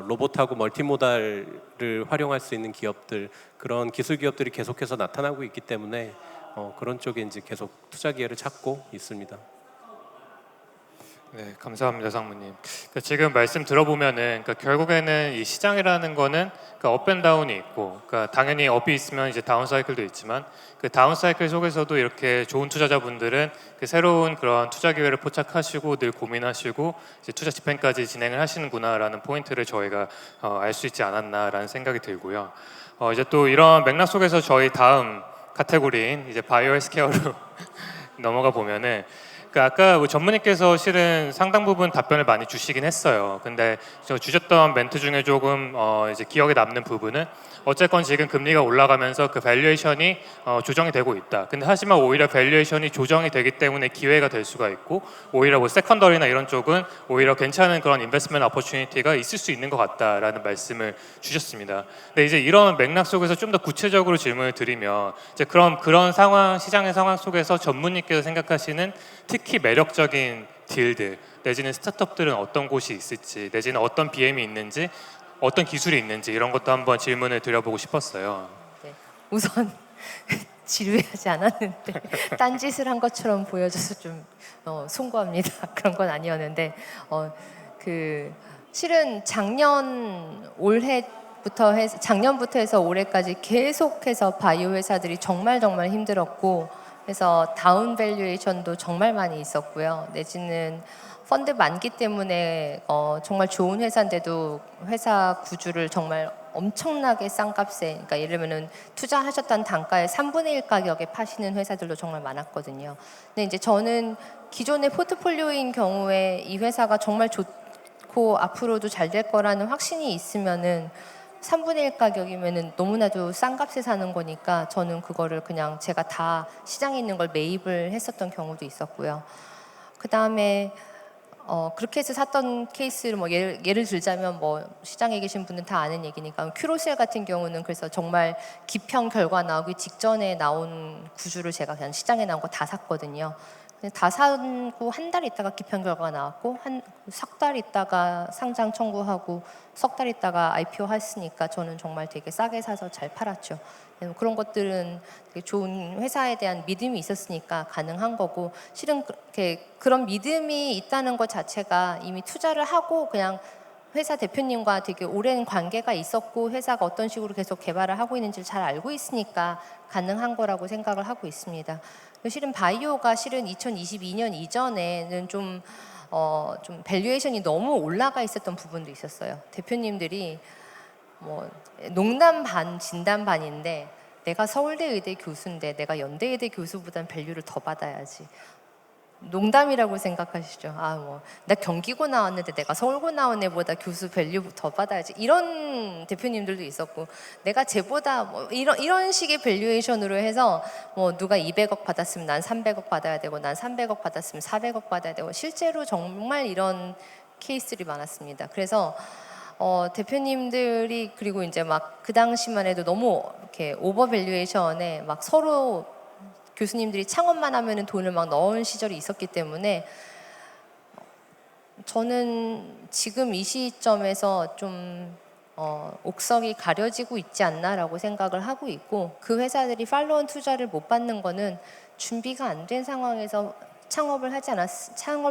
로봇하고 멀티모달을 활용할 수 있는 기업들 그런 기술 기업들이 계속해서 나타나고 있기 때문에 그런 쪽에 이제 계속 투자 기회를 찾고 있습니다. 네, 감사합니다, 상무님. 그러니까 지금 말씀 들어보면은 그러니까 결국에는 이 시장이라는 거는 그러니까 업앤다운이 있고, 그러니까 당연히 업이 있으면 이제 다운 사이클도 있지만 그 다운 사이클 속에서도 이렇게 좋은 투자자분들은 그 새로운 그런 투자 기회를 포착하시고 늘 고민하시고 이제 투자 집행까지 진행을 하시는구나라는 포인트를 저희가 알 수 있지 않았나라는 생각이 들고요. 이제 또 이런 맥락 속에서 저희 다음 카테고리인 이제 바이오 헬스케어로 넘어가 보면은. 그 아까 뭐 전무님께서 실은 상당 부분 답변을 많이 주시긴 했어요. 근데 저 주셨던 멘트 중에 조금 이제 기억에 남는 부분은 어쨌건 지금 금리가 올라가면서 그 밸류에이션이 조정이 되고 있다. 근데 하지만 오히려 밸류에이션이 조정이 되기 때문에 기회가 될 수가 있고 오히려 뭐 세컨더리나 이런 쪽은 오히려 괜찮은 그런 인베스트먼트 어퍼튜니티가 있을 수 있는 것 같다라는 말씀을 주셨습니다. 근데 이제 이런 맥락 속에서 좀 더 구체적으로 질문을 드리면 이제 그런 상황 시장의 상황 속에서 전무님께서 생각하시는 특히 매력적인 딜들 내지는 스타트업들은 어떤 곳이 있을지 내지는 어떤 BM이 있는지 어떤 기술이 있는지 이런 것도 한번 질문을 드려보고 싶었어요. 네. 우선 지루하지 않았는데 딴짓을 한 것처럼 보여져서 좀 송구합니다. 그런 건 아니었는데 그 실은 작년부터 해서 올해까지 계속해서 바이오 회사들이 정말 힘들었고 그래서 다운 밸류에이션도 정말 많이 있었고요. 내지는 펀드 많기 때문에 정말 좋은 회사인데도 회사 구주를 정말 엄청나게 싼 값에 그러니까 예를 들면은 투자하셨던 단가의 3분의 1 가격에 파시는 회사들도 정말 많았거든요. 근데 이제 저는 기존의 포트폴리오인 경우에 이 회사가 정말 좋고 앞으로도 잘 될 거라는 확신이 있으면은 3분의 1 가격이면은 너무나도 싼 값에 사는 거니까 저는 그거를 그냥 제가 다 시장에 있는 걸 매입을 했었던 경우도 있었고요. 그 다음에 그렇게 해서 샀던 케이스를 뭐 예를 들자면 뭐 시장에 계신 분은 다 아는 얘기니까 큐로셀 같은 경우는 그래서 정말 기평 결과 나오기 직전에 나온 구주를 제가 그냥 시장에 나온 거 다 샀거든요. 다 사고 한 달 있다가 기평 결과가 나왔고 석 달 있다가 상장 청구하고 석 달 있다가 IPO 했으니까 저는 정말 되게 싸게 사서 잘 팔았죠. 그런 것들은 되게 좋은 회사에 대한 믿음이 있었으니까 가능한 거고 실은 그런 믿음이 있다는 것 자체가 이미 투자를 하고 그냥 회사 대표님과 되게 오랜 관계가 있었고 회사가 어떤 식으로 계속 개발을 하고 있는지를 잘 알고 있으니까 가능한 거라고 생각을 하고 있습니다. 실은 바이오가 실은 2022년 이전에는 좀 밸류에이션이 너무 올라가 있었던 부분도 있었어요. 대표님들이 뭐 농담 반 진담 반인데 내가 서울대 의대 교수인데 내가 연대 의대 교수보단 밸류를 더 받아야지. 농담이라고 생각하시죠. 나 경기고 나왔는데 내가 서울고 나온 애보다 교수 밸류 더 받아야지. 이런 대표님들도 있었고, 내가 쟤보다 뭐 이런 식의 밸류에이션으로 해서 뭐 누가 200억 받았으면 난 300억 받아야 되고, 난 300억 받았으면 400억 받아야 되고, 실제로 정말 이런 케이스들이 많았습니다. 그래서 대표님들이 그리고 이제 막 그 당시만 해도 너무 이렇게 오버 밸류에이션에 막 서로 교수님들이 창업만 하면은 돈을 막 넣은 시절이 있었기 때문에 저는 지금 이 시점에서 좀 옥석이 가려지고 있지 않나라고 생각을 하고 있고 그 회사들이 팔로원 투자를 못 받는 거는 준비가 안 된 상황에서 창업을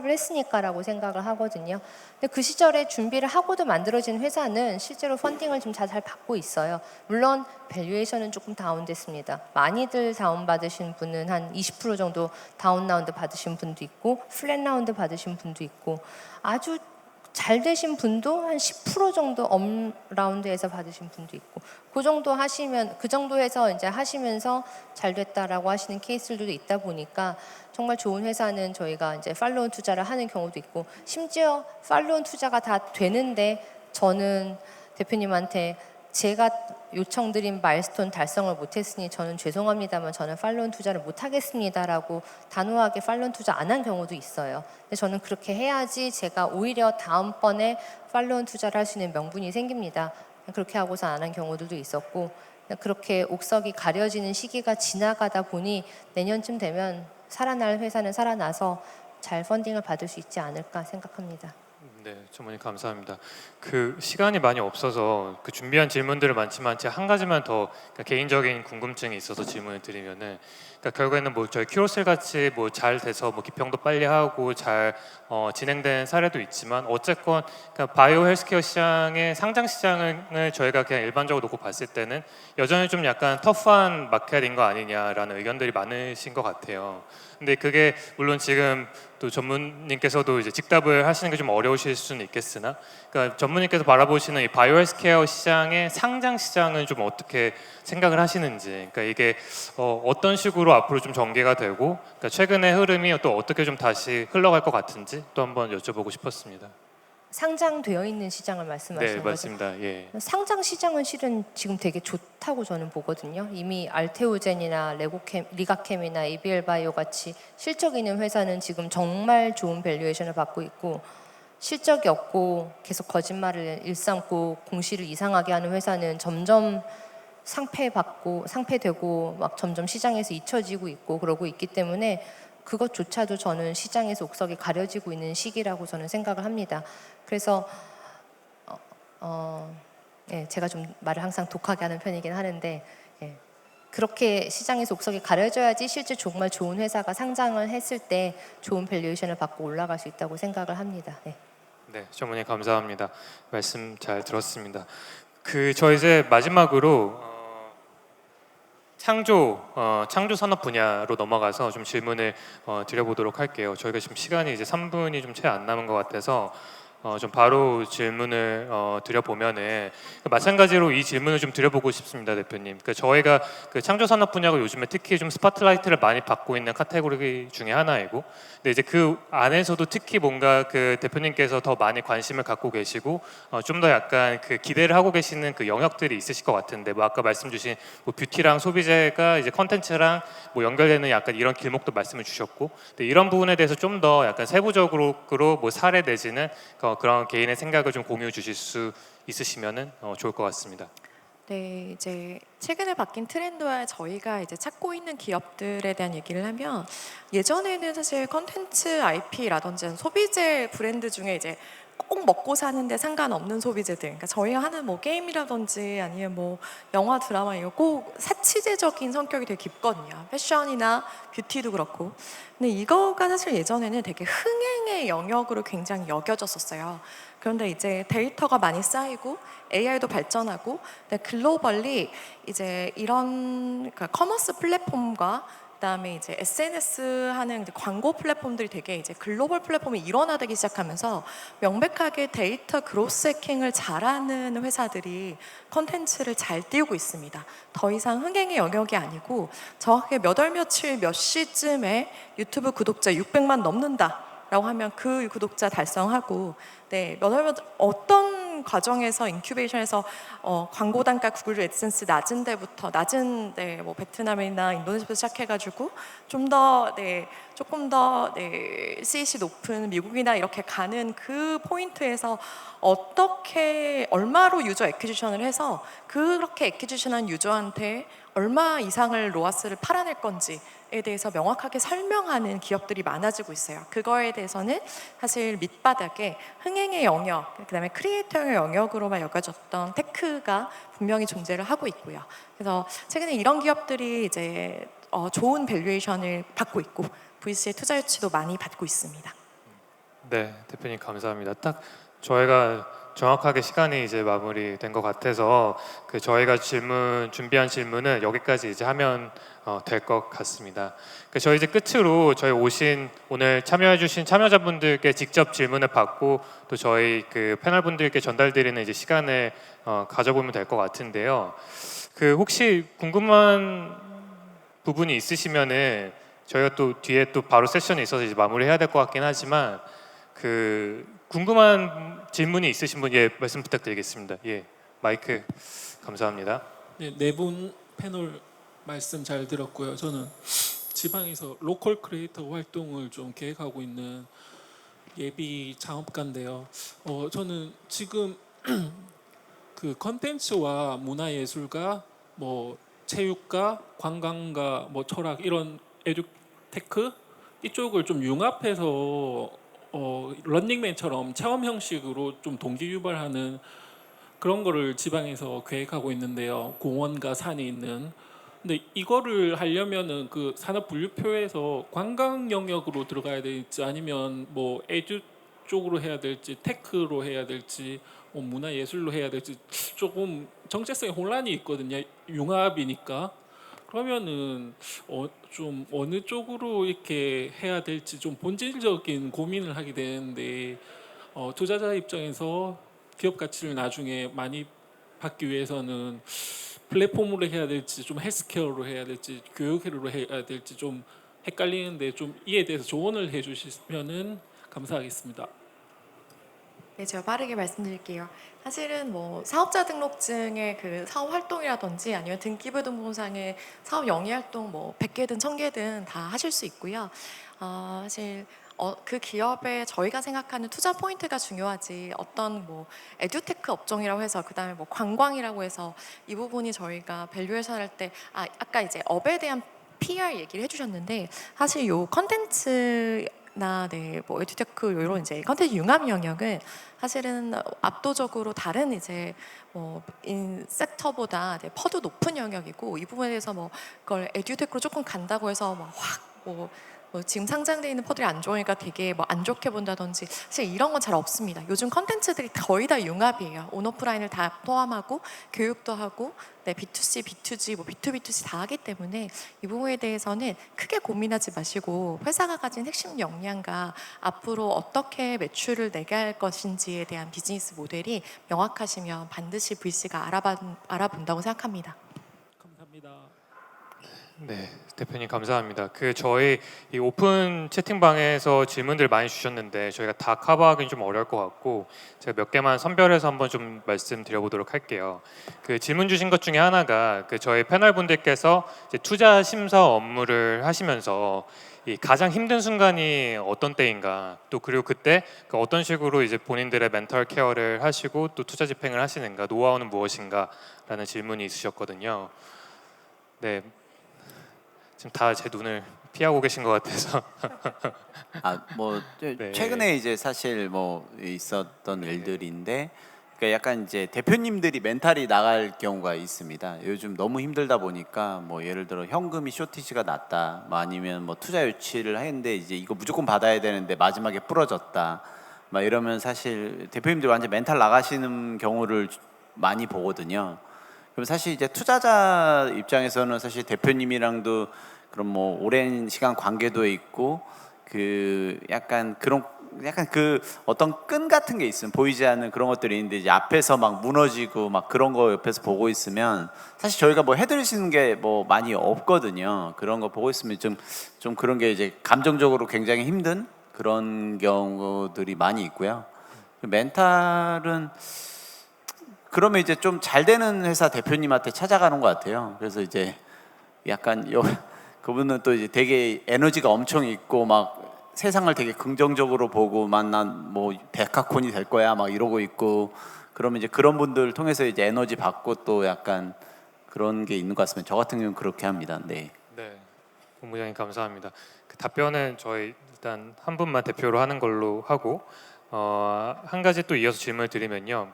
했으니까라고 생각을 하거든요. 근데 그 시절에 준비를 하고도 만들어진 회사는 실제로 펀딩을 좀 잘 받고 있어요. 물론 밸류에이션은 조금 다운됐습니다. 많이들 다운받으신 분은 한 20% 정도 다운 라운드 받으신 분도 있고 플랫 라운드 받으신 분도 있고 아주 잘 되신 분도 한 10% 정도 업 라운드에서 받으신 분도 있고 그 정도 해서 이제 하시면서 잘 됐다라고 하시는 케이스들도 있다 보니까 정말 좋은 회사는 저희가 이제 팔로운 투자를 하는 경우도 있고 심지어 팔로운 투자가 다 되는데 저는 대표님한테 제가 요청드린 마일스톤 달성을 못했으니 저는 죄송합니다만 저는 팔로운 투자를 못하겠습니다라고 단호하게 팔로운 투자 안 한 경우도 있어요. 근데 저는 그렇게 해야지 제가 오히려 다음번에 팔로운 투자를 할 수 있는 명분이 생깁니다. 그렇게 하고서 안 한 경우들도 있었고, 그렇게 옥석이 가려지는 시기가 지나가다 보니 내년쯤 되면 살아날 회사는 살아나서 잘 펀딩을 받을 수 있지 않을까 생각합니다. 네, 전문님 감사합니다. 그 시간이 많이 없어서 그 준비한 질문들은 많지만 제가 한 가지만 더 그러니까 개인적인 궁금증이 있어서 질문을 드리면은, 그러니까 결국에는 뭐 저희 큐로셀 같이 뭐 잘 돼서 뭐 기평도 빨리 하고 잘 진행된 사례도 있지만 어쨌건 그러니까 바이오 헬스케어 시장의 상장 시장을 저희가 그냥 일반적으로 놓고 봤을 때는 여전히 좀 약간 터프한 마켓인 거 아니냐라는 의견들이 많으신 것 같아요. 근데 그게 물론 지금 또 전문님께서도 이제 직답을 하시는 게 좀 어려우실 수는 있겠으나, 그러니까 전문님께서 바라보시는 이 바이오 헬스케어 시장의 상장 시장은 좀 어떻게 생각을 하시는지, 그러니까 이게 어떤 식으로 앞으로 좀 전개가 되고, 그러니까 최근의 흐름이 또 어떻게 좀 다시 흘러갈 것 같은지 또 한번 여쭤보고 싶었습니다. 상장되어 있는 시장을 말씀하시는 네, 거죠? 맞습니다. 예. 상장 시장은 실은 지금 되게 좋다고 저는 보거든요. 이미 알테오젠이나 리가캠이나 ABL 바이오 같이 실적 있는 회사는 지금 정말 좋은 밸류에이션을 받고 있고, 실적이 없고 계속 거짓말을 일삼고 공시를 이상하게 하는 회사는 점점 상폐되고 막 점점 시장에서 잊혀지고 있고 그러고 있기 때문에 그것조차도 저는 시장에서 옥석이 가려지고 있는 시기라고 저는 생각을 합니다. 그래서 예, 제가 좀 말을 항상 독하게 하는 편이긴 하는데, 예, 그렇게 시장에서 옥석이 가려져야지 실제 정말 좋은 회사가 상장을 했을 때 좋은 밸류에이션을 받고 올라갈 수 있다고 생각을 합니다. 네. 네, 전문님 감사합니다. 말씀 잘 들었습니다. 저 이제 마지막으로 창조 산업 분야로 넘어가서 좀 질문을 드려보도록 할게요. 저희가 지금 시간이 이제 3분이 좀 채 안 남은 것 같아서 좀 바로 질문을 드려보면은, 마찬가지로 이 질문을 좀 드려보고 싶습니다, 대표님. 그러니까 저희가 그 창조 산업 분야가 요즘에 특히 좀 스포트라이트를 많이 받고 있는 카테고리 중에 하나이고, 근데 이제 그 안에서도 특히 뭔가 그 대표님께서 더 많이 관심을 갖고 계시고 좀 더 약간 그 기대를 하고 계시는 그 영역들이 있으실 것 같은데, 뭐 아까 말씀 주신 뭐 뷰티랑 소비재가 이제 컨텐츠랑 뭐 연결되는 약간 이런 길목도 말씀을 주셨고, 근데 이런 부분에 대해서 좀 더 약간 세부적으로 뭐 사례 내지는 그런 개인의 생각을 좀 공유해 주실 수 있으시면은 좋을 것 같습니다. 네, 이제 최근에 바뀐 트렌드와 저희가 이제 찾고 있는 기업들에 대한 얘기를 하면, 예전에는 사실 컨텐츠 IP라든지 소비재 브랜드 중에 이제 꼭 먹고 사는데 상관없는 소비재들, 그러니까 저희가 하는 뭐 게임이라든지 아니면 뭐 영화 드라마 이거 꼭 사치제적인 성격이 되게 깊거든요. 패션이나 뷰티도 그렇고. 근데 이거가 사실 예전에는 되게 흥행의 영역으로 굉장히 여겨졌었어요. 그런데 이제 데이터가 많이 쌓이고 AI도 발전하고, 근데 글로벌리 이제 이런 그러니까 커머스 플랫폼과 그다음에 이제 SNS 하는 광고 플랫폼들이 되게 이제 글로벌 플랫폼이 일원화되기 시작하면서 명백하게 데이터 그로스 해킹을 잘하는 회사들이 컨텐츠를 잘 띄우고 있습니다. 더 이상 흥행의 영역이 아니고 정확하게 몇 월 며칠 몇 시쯤에 유튜브 구독자 600만 넘는다라고 하면 그 구독자 달성하고, 네, 몇 월 어떤 과정에서 인큐베이션에서 광고 단가 구글 애드센스 낮은 데부터 뭐 베트남이나 인도네시아부터 시작해가지고 좀 더 조금 더 CAC 높은 미국이나 이렇게 가는 그 포인트에서 어떻게 얼마로 유저 애퀴지션을 해서 그렇게 애퀴지션한 유저한테 얼마 이상을 로아스를 팔아낼 건지에 대해서 명확하게 설명하는 기업들이 많아지고 있어요. 그거에 대해서는 사실 밑바닥에 흥행의 영역, 그다음에 크리에이터의 영역으로만 여겨졌던 테크가 분명히 존재를 하고 있고요. 그래서 최근에 이런 기업들이 이제 좋은 밸류에이션을 받고 있고 VC의 투자 유치도 많이 받고 있습니다. 네, 대표님 감사합니다. 딱 저희가 정확하게 시간이 이제 마무리된 것 같아서 저희가 준비한 질문은 여기까지 이제 하면 될 것 같습니다. 저희 이제 끝으로 저희 오늘 참여해주신 참여자분들께 직접 질문을 받고 또 저희 그 패널분들께 전달드리는 이제 시간을 가져보면 될 것 같은데요. 혹시 궁금한 부분이 있으시면은 저희가 또 뒤에 또 바로 세션이 있어서 이제 마무리해야 될 것 같긴 하지만 궁금한 질문이 있으신 분 말씀 부탁드리겠습니다. 예. 마이크 감사합니다. 네, 네 분 패널 말씀 잘 들었고요. 저는 지방에서 로컬 크리에이터 활동을 좀 계획하고 있는 예비 창업가인데요. 저는 지금 그 컨텐츠와 문화예술가, 뭐 체육가, 관광가, 뭐 철학 이런 에듀테크 이쪽을 좀 융합해서 런닝맨처럼 체험 형식으로 좀 동기 유발하는 그런 거를 지방에서 계획하고 있는데요. 공원과 산이 있는. 근데 이거를 하려면은 그 산업 분류표에서 관광 영역으로 들어가야 될지 아니면 뭐 에듀 쪽으로 해야 될지 테크로 해야 될지 뭐 문화 예술로 해야 될지 조금 정체성에 혼란이 있거든요. 융합이니까. 그러면은 좀 어느 쪽으로 이렇게 해야 될지 좀 본질적인 고민을 하게 되는데 투자자 입장에서 기업 가치를 나중에 많이 받기 위해서는 플랫폼으로 해야 될지 좀 헬스케어로 해야 될지 교육으로 해야 될지 좀 헷갈리는데 좀 이에 대해서 조언을 해주시면은 감사하겠습니다. 네, 제가 빠르게 말씀드릴게요. 사실은 뭐 사업자 등록증의 그 사업 활동이라든지 아니면 등기부등본상의 사업 영위 활동 뭐 100개든 1000개든 다 하실 수 있고요. 사실 그 기업에 저희가 생각하는 투자 포인트가 중요하지 어떤 뭐 에듀테크 업종이라고 해서 그다음에 뭐 관광이라고 해서 이 부분이 저희가 밸류에이션 할 때 아까 이제 업에 대한 PR 얘기를 해주셨는데 사실 요 컨텐츠나 뭐 에듀테크 이런 이제 컨텐츠 융합 영역은 사실은 압도적으로 다른 이제 인 섹터보다 퍼도 높은 영역이고 이 부분에 대해서 뭐 그걸 에듀테크로 조금 간다고 해서 막확 지금 상장돼 있는 퍼들이 안 좋으니까 되게 뭐 안 좋게 본다든지 사실 이런 건 잘 없습니다. 요즘 컨텐츠들이 거의 다 융합이에요. 온오프라인을 다 포함하고 교육도 하고 B2C, B2G, 뭐 B2B2C 다 하기 때문에 이 부분에 대해서는 크게 고민하지 마시고 회사가 가진 핵심 역량과 앞으로 어떻게 매출을 내게 할 것인지에 대한 비즈니스 모델이 명확하시면 반드시 VC가 알아본다고 생각합니다. 감사합니다. 네, 대표님 감사합니다. 그 저희 이 오픈 채팅방에서 질문들 많이 주셨는데 저희가 다 커버하기는 좀 어려울 것 같고 제가 몇 개만 선별해서 한번 좀 말씀드려보도록 할게요. 그 질문 주신 것 중에 하나가 그 저희 패널 분들께서 이제 투자 심사 업무를 하시면서 이 가장 힘든 순간이 어떤 때인가, 또 그리고 그때 그 어떤 식으로 이제 본인들의 멘탈 케어를 하시고 또 투자 집행을 하시는가, 노하우는 무엇인가라는 질문이 있으셨거든요. 네. 지금 다 제 눈을 피하고 계신 것 같아서. 네. 최근에 이제 사실 뭐 있었던 일들인데, 그러니까 약간 이제 대표님들이 멘탈이 나갈 경우가 있습니다. 요즘 너무 힘들다 보니까 뭐 예를 들어 현금이 쇼티지가 났다, 뭐 아니면 뭐 투자 유치를 했는데 이제 이거 무조건 받아야 되는데 마지막에 부러졌다, 막 이러면 사실 대표님들 완전 멘탈 나가시는 경우를 많이 보거든요. 그럼 사실 이제 투자자 입장에서는 사실 대표님이랑도 그럼 뭐 오랜 시간 관계도 있고 그 약간 그 어떤 끈 같은 게 있으면 보이지 않는 그런 것들이 있는데 이제 앞에서 막 무너지고 막 그런 거 옆에서 보고 있으면 사실 저희가 뭐 해드릴 수 있는 게 뭐 많이 없거든요. 그런 거 보고 있으면 좀 그런 게 이제 감정적으로 굉장히 힘든 그런 경우들이 많이 있고요. 멘탈은 그러면 이제 좀 잘 되는 회사 대표님한테 찾아가는 것 같아요. 그래서 이제 약간 그분은 또 이제 되게 에너지가 엄청 있고 막 세상을 되게 긍정적으로 보고 막 난 뭐 데카콘이 될 거야 막 이러고 있고, 그러면 이제 그런 분들 통해서 이제 에너지 받고 또 약간 그런 게 있는 것 같습니다. 저 같은 경우는 그렇게 합니다. 네. 네, 본부장님 감사합니다. 그 답변은 저희 일단 한 분만 대표로 하는 걸로 하고 한 가지 또 이어서 질문을 드리면요.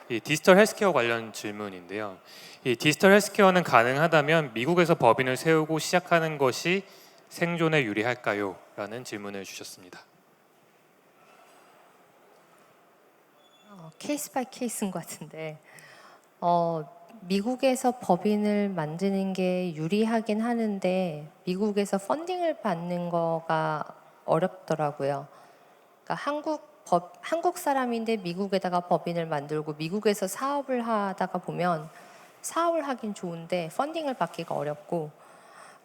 이 디지털 헬스케어 관련 질문인데요. 이 디지털 헬스케어는 가능하다면 미국에서 법인을 세우고 시작하는 것이 생존에 유리할까요? 라는 질문을 주셨습니다. 케이스 바이 케이스인 것 같은데 미국에서 법인을 만드는 게 유리하긴 하는데 미국에서 펀딩을 받는 거가 어렵더라고요. 그러니까 한국 사람인데 미국에다가 법인을 만들고 미국에서 사업을 하다가 보면 사업을 하긴 좋은데 펀딩을 받기가 어렵고,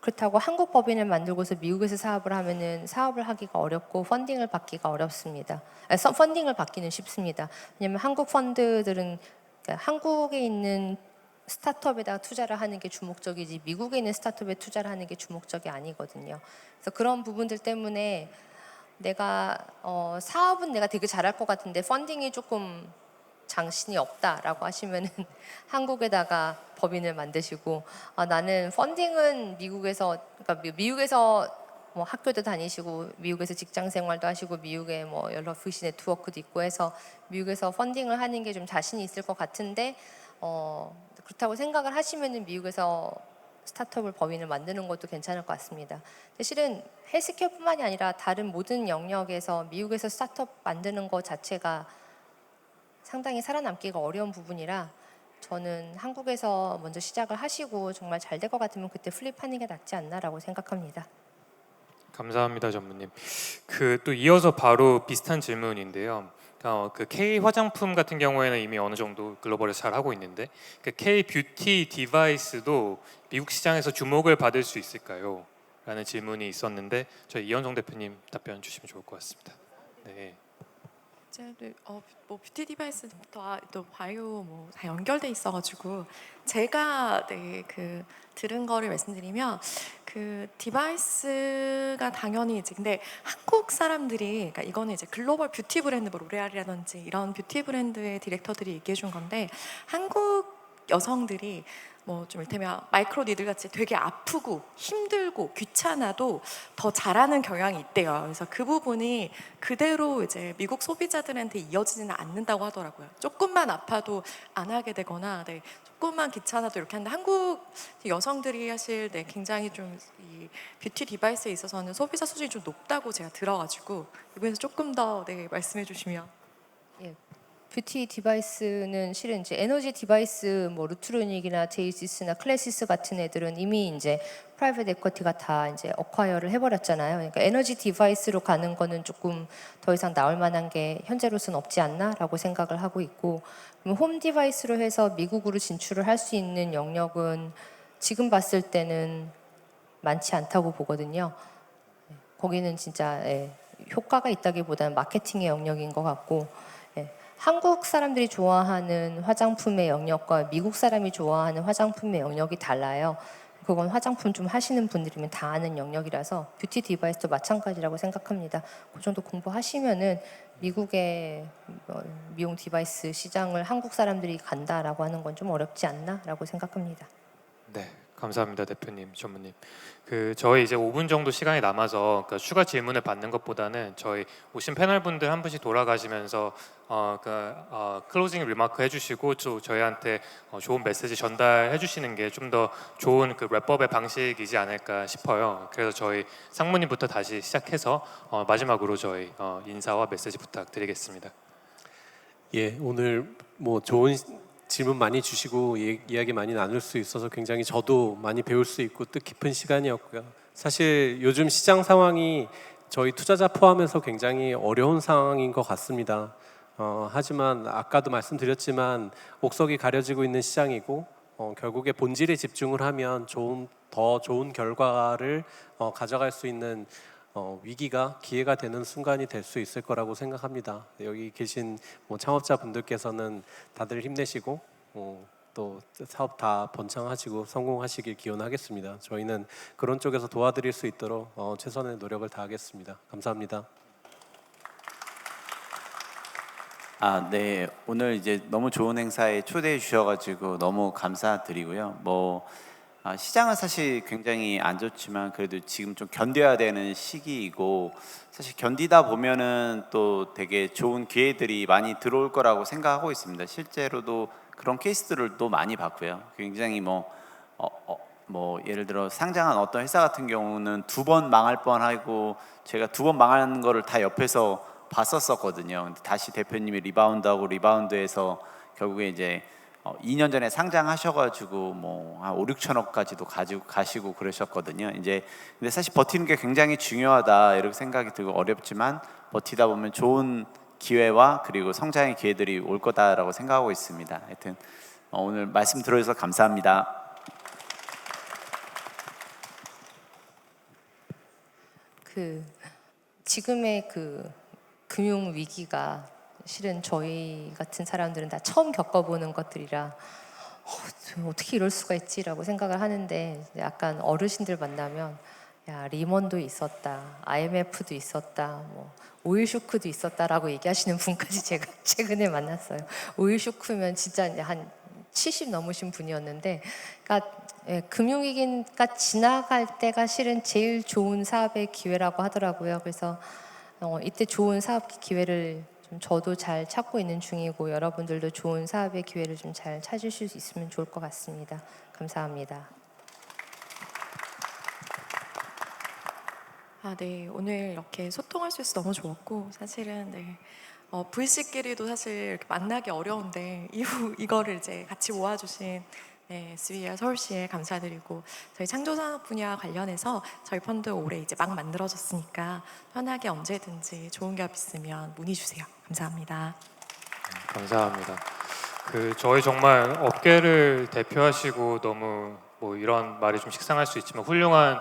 그렇다고 한국 법인을 만들고서 미국에서 사업을 하면은 사업을 하기가 어렵고 펀딩을 받기가 어렵습니다. 펀딩을 받기는 쉽습니다. 왜냐면 한국 펀드들은 그러니까 한국에 있는 스타트업에다 투자를 하는 게 주목적이지 미국에 있는 스타트업에 투자를 하는 게 주목적이 아니거든요. 그래서 그런 부분들 때문에 내가 사업은 내가 되게 잘할 것 같은데 펀딩이 조금 장신이 없다라고 하시면은 한국에다가 법인을 만드시고 나는 펀딩은 미국에서 그러니까 미국에서 뭐 학교도 다니시고 미국에서 직장 생활도 하시고 미국에 뭐 여러 VC 네트워크도 있고 해서 미국에서 펀딩을 하는 게 좀 자신이 있을 것 같은데 그렇다고 생각을 하시면은 미국에서 스타트업을 법인을 만드는 것도 괜찮을 것 같습니다. 근데 실은 헬스케어뿐만이 아니라 다른 모든 영역에서 미국에서 스타트업 만드는 것 자체가 상당히 살아남기가 어려운 부분이라 저는 한국에서 먼저 시작을 하시고 정말 잘 될 것 같으면 그때 플립하는 게 낫지 않나라고 생각합니다. 감사합니다, 전무님. 그 또 이어서 바로 비슷한 질문인데요. 그 K 화장품 같은 경우에는 이미 어느 정도 글로벌에서 잘 하고 있는데 그 K 뷰티 디바이스도 미국 시장에서 주목을 받을 수 있을까요? 라는 질문이 있었는데 저희 이현정 대표님 답변 주시면 좋을 것 같습니다. 네. 뭐 뷰티 디바이스부터 또 바이오 뭐 다 연결돼 있어가지고 제가 그 들은 거를 말씀드리면 그 디바이스가 당연히 이제 근데 한국 사람들이 그러니까 이거는 이제 글로벌 뷰티 브랜드 뭐 로레알이라든지 이런 뷰티 브랜드의 디렉터들이 얘기해 준 건데 한국 여성들이 뭐 좀 이를테면 마이크로 니들 같이 되게 아프고 힘들고 귀찮아도 더 잘하는 경향이 있대요. 그래서 그 부분이 그대로 이제 미국 소비자들한테 이어지지는 않는다고 하더라고요. 조금만 아파도 안 하게 되거나, 조금만 귀찮아도 이렇게 하는데 한국 여성들이 사실 굉장히 좀 이 뷰티 디바이스에 있어서는 소비자 수준이 좀 높다고 제가 들어가지고 이번에 조금 더 말씀해 주시면. 예. 뷰티 디바이스는 실은 이제 에너지 디바이스 뭐 루트로닉이나 제이시스나 클래시스 같은 애들은 이미 이제 프라이빗 에쿼티가 다 이제 어콰이어를 해버렸잖아요. 그러니까 에너지 디바이스로 가는 거는 조금 더 이상 나올 만한 게 현재로서는 없지 않나라고 생각을 하고 있고, 그럼 홈 디바이스로 해서 미국으로 진출을 할 수 있는 영역은 지금 봤을 때는 많지 않다고 보거든요. 거기는 진짜 효과가 있다기보다는 마케팅의 영역인 것 같고, 한국 사람들이 좋아하는 화장품의 영역과 미국 사람이 좋아하는 화장품의 영역이 달라요. 그건 화장품 좀 하시는 분들이면 다 아는 영역이라서 뷰티 디바이스도 마찬가지라고 생각합니다. 그 정도 공부하시면은 미국의 미용 디바이스 시장을 한국 사람들이 간다라고 하는 건 좀 어렵지 않나라고 생각합니다. 네, 감사합니다, 대표님, 전무님. 그 저희 이제 5분 정도 시간이 남아서 그 추가 질문을 받는 것보다는 저희 오신 패널 분들 한 분씩 돌아가시면서 클로징 리마크 해주시고 또 저희한테 좋은 메시지 전달해 주시는 게 좀 더 좋은 그 랩법의 방식이지 않을까 싶어요. 그래서 저희 상무님부터 다시 시작해서 마지막으로 저희 인사와 메시지 부탁드리겠습니다. 예, 오늘 뭐 좋은 질문 많이 주시고 이야기 많이 나눌 수 있어서 굉장히 저도 많이 배울 수 있고 뜻깊은 시간이었고요. 사실 요즘 시장 상황이 저희 투자자 포함해서 굉장히 어려운 상황인 것 같습니다. 하지만 아까도 말씀드렸지만 옥석이 가려지고 있는 시장이고 결국에 본질에 집중을 하면 더 좋은 결과를 가져갈 수 있는 위기가 기회가 되는 순간이 될 수 있을 거라고 생각합니다. 여기 계신 창업자분들께서는 다들 힘내시고 또 사업 다 번창하시고 성공하시길 기원하겠습니다. 저희는 그런 쪽에서 도와드릴 수 있도록 최선의 노력을 다하겠습니다. 감사합니다. 네. 오늘 이제 너무 좋은 행사에 초대해 주셔가지고 너무 감사드리고요. 시장은 사실 굉장히 안 좋지만 그래도 지금 좀 견뎌야 되는 시기이고, 사실 견디다 보면은 또 되게 좋은 기회들이 많이 들어올 거라고 생각하고 있습니다. 실제로도 그런 케이스들을 또 많이 봤고요. 굉장히 예를 들어 상장한 어떤 회사 같은 경우는 2번 망할 뻔하고 제가 2번 망하는 거를 다 옆에서 봤었거든요. 근데 다시 대표님이 리바운드해서 결국에 이제 2년 전에 상장하셔가지고 한 5, 6천억까지도 가지고 가시고 그러셨거든요. 근데 사실 버티는 게 굉장히 중요하다 이렇게 생각이 들고, 어렵지만 버티다 보면 좋은 기회와 그리고 성장의 기회들이 올 거다라고 생각하고 있습니다. 하여튼 오늘 말씀 들어주셔서 감사합니다. 지금의 금융 위기가 실은 저희 같은 사람들은 다 처음 겪어보는 것들이라 어떻게 이럴 수가 있지라고 생각을 하는데 약간 어르신들 만나면 야 리먼도 있었다, IMF도 있었다, 뭐 오일 쇼크도 있었다라고 얘기하시는 분까지 제가 최근에 만났어요. 오일 쇼크면 진짜 이제 한 70 넘으신 분이었는데, 그러니까 금융위기가 지나갈 때가 실은 제일 좋은 사업의 기회라고 하더라고요. 그래서 이때 좋은 사업 기회를 좀 저도 잘 찾고 있는 중이고 여러분들도 좋은 사업의 기회를 좀 잘 찾으실 수 있으면 좋을 것 같습니다. 감사합니다. 네. 오늘 이렇게 소통할 수 있어서 너무 좋았고 사실은 네. VC끼리도 사실 이렇게 만나기 어려운데 이거를 이제 같이 모아주신 SBR 서울시에 감사드리고 저희 창조산업 분야 관련해서 저희 펀드 올해 이제 막 만들어졌으니까 편하게 언제든지 좋은 기업 있으면 문의 주세요. 감사합니다. 감사합니다. 저희 정말 업계를 대표하시고 너무 뭐 이런 말이 좀 식상할 수 있지만 훌륭한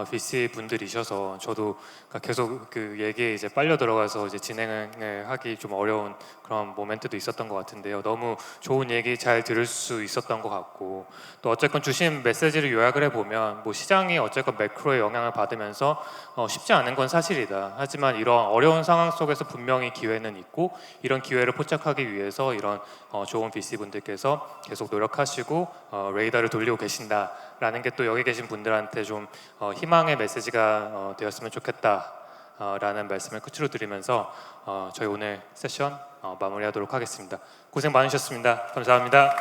VC 분들이셔서 저도 계속 그 얘기에 이제 빨려 들어가서 이제 진행을 하기 좀 어려운 그런 모멘트도 있었던 것 같은데요. 너무 좋은 얘기 잘 들을 수 있었던 것 같고 또 어쨌건 주신 메시지를 요약을 해보면 뭐 시장이 어쨌건 매크로의 영향을 받으면서 쉽지 않은 건 사실이다. 하지만 이런 어려운 상황 속에서 분명히 기회는 있고 이런 기회를 포착하기 위해서 이런 좋은 VC 분들께서 계속 노력하시고 레이더를 돌리고 계신다라는 게 또 여기 계신 분들한테 좀 희망의 메시지가 되었으면 좋겠다라는 말씀을 끝으로 드리면서 저희 오늘 세션 마무리하도록 하겠습니다. 고생 많으셨습니다. 감사합니다.